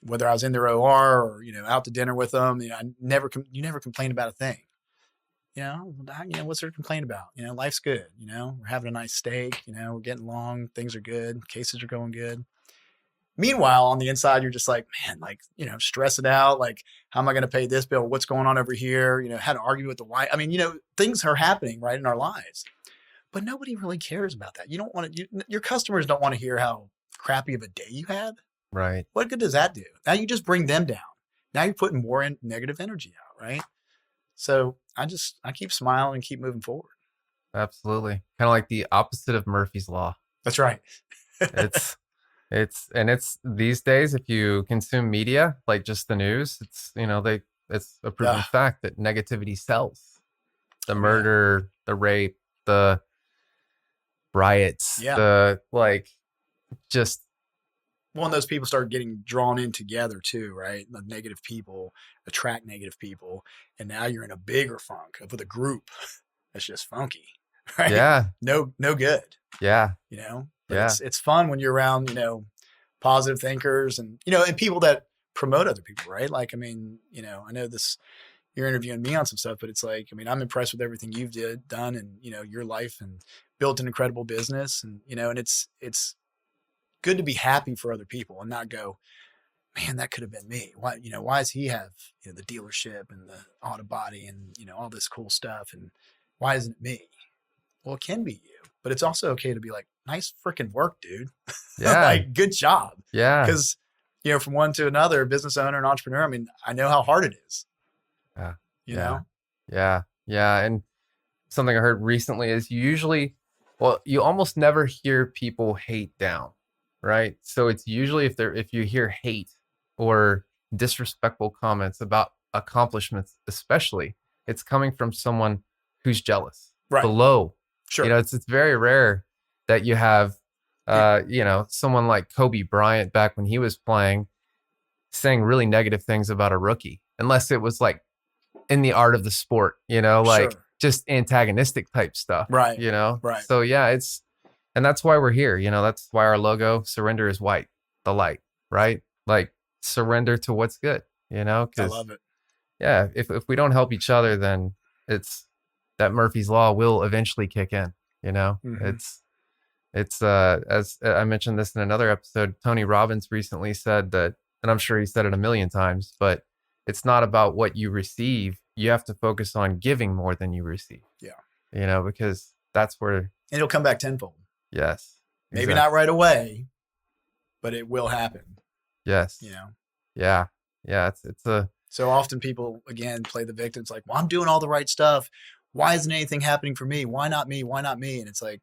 whether I was in their OR or, out to dinner with them, you never complain about a thing. What's there to complain about? Life's good. We're having a nice steak, we're getting along. Things are good. Cases are going good. Meanwhile, on the inside, you're just like, man, like, stressing out. Like, how am I going to pay this bill? What's going on over here? How to argue with the wife. I mean, things are happening right in our lives, but nobody really cares about that. You don't want to, your customers don't want to hear how crappy of a day you had. Right. What good does that do? Now you just bring them down. Now you're putting more negative energy out, right? So I keep smiling and keep moving forward. Absolutely. Kind of like the opposite of Murphy's Law. That's right. It's these days, if you consume media, like just the news, it's a proven fact that negativity sells. The murder, the rape, the riots, just. Well, and those people start getting drawn in together too, right? The negative people attract negative people. And now you're in a bigger funk with a group that's just funky, right? Yeah. No good. Yeah. But it's fun when you're around, positive thinkers and, and people that promote other people, right? Like, I mean, I know you're interviewing me on some stuff, but it's like, I mean, I'm impressed with everything you've done and, your life and built an incredible business and, and it's good to be happy for other people and not go, man, that could have been me. Why does he have, the dealership and the auto body and, all this cool stuff? And why isn't it me? Well, it can be you, but it's also okay to be like, nice freaking work, dude. Yeah. Like, good job. Yeah. Because, from one to another, business owner and entrepreneur, I mean, I know how hard it is. Yeah. You know? Yeah. Yeah. And something I heard recently is you almost never hear people hate down, right? So it's usually if you hear hate or disrespectful comments about accomplishments, especially, it's coming from someone who's jealous. Right. Below. Sure. It's very rare that you have, someone like Kobe Bryant back when he was playing saying really negative things about a rookie, unless it was like in the art of the sport, like Sure. just antagonistic type stuff, Right. Right. So yeah, and that's why we're here, that's why our logo, surrender is white, the light, right? Like surrender to what's good, I love it. Yeah. If we don't help each other, then it's that Murphy's Law will eventually kick in, Mm-hmm. It's as I mentioned this in another episode, Tony Robbins recently said that, and I'm sure he said it a million times, but it's not about what you receive. You have to focus on giving more than you receive. Yeah. Because that's where it'll come back tenfold. Yes. Maybe not right away, but it will happen. Yes. Yeah. Yeah. It's so often people again play the victim. It's like, well, I'm doing all the right stuff. Why isn't anything happening for me? Why not me? Why not me? And it's like,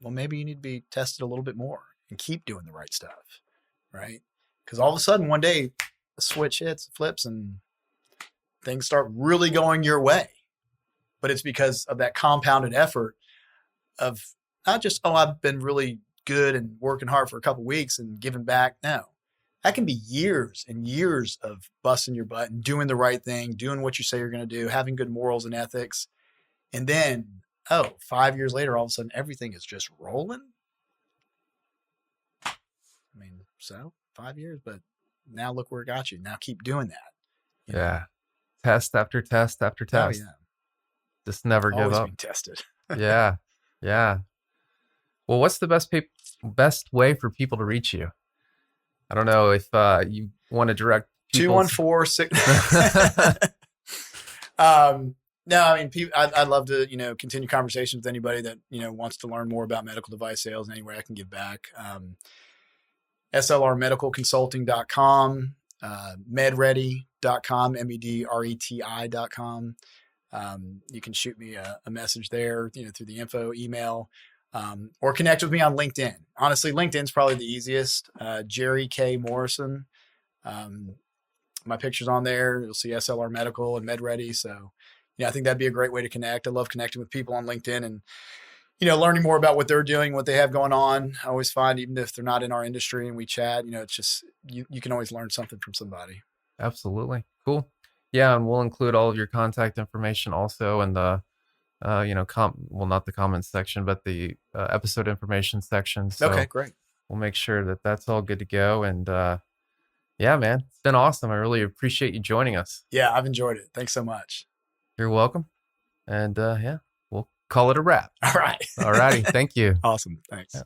well, maybe you need to be tested a little bit more and keep doing the right stuff, right? Because all of a sudden one day the switch flips and things start really going your way. But it's because of that compounded effort of not just, oh, I've been really good and working hard for a couple of weeks and giving back. No, that can be years and years of busting your butt and doing the right thing, doing what you say you're going to do, having good morals and ethics. And then, 5 years later, all of a sudden, everything is just rolling. I mean, so 5 years, but now look where it got you. Now keep doing that. Yeah. Test after test after test. Oh, yeah. Just never give up. Being tested. Yeah. Yeah. Well, what's the best best way for people to reach you? I don't know if you want to direct people. 214-6. No, I mean, I'd love to, continue conversations with anybody that, wants to learn more about medical device sales and any way I can give back. slrmedicalconsulting.com, medready.com, medreti.com. You can shoot me a message there, through the info email, or connect with me on LinkedIn. Honestly, LinkedIn's probably the easiest. Jerry K. Morrison. My picture's on there. You'll see SLR Medical and MedReady. So, I think that'd be a great way to connect. I love connecting with people on LinkedIn and, learning more about what they're doing, what they have going on. I always find, even if they're not in our industry and we chat, it's just, you can always learn something from somebody. Absolutely. Cool. Yeah. And we'll include all of your contact information also in the, not the comments section, but the episode information section. So okay, great. We'll make sure that that's all good to go. And yeah, man, it's been awesome. I really appreciate you joining us. Yeah, I've enjoyed it. Thanks so much. You're welcome. And yeah, we'll call it a wrap. All right. All righty. Thank you. Awesome. Thanks. Yeah.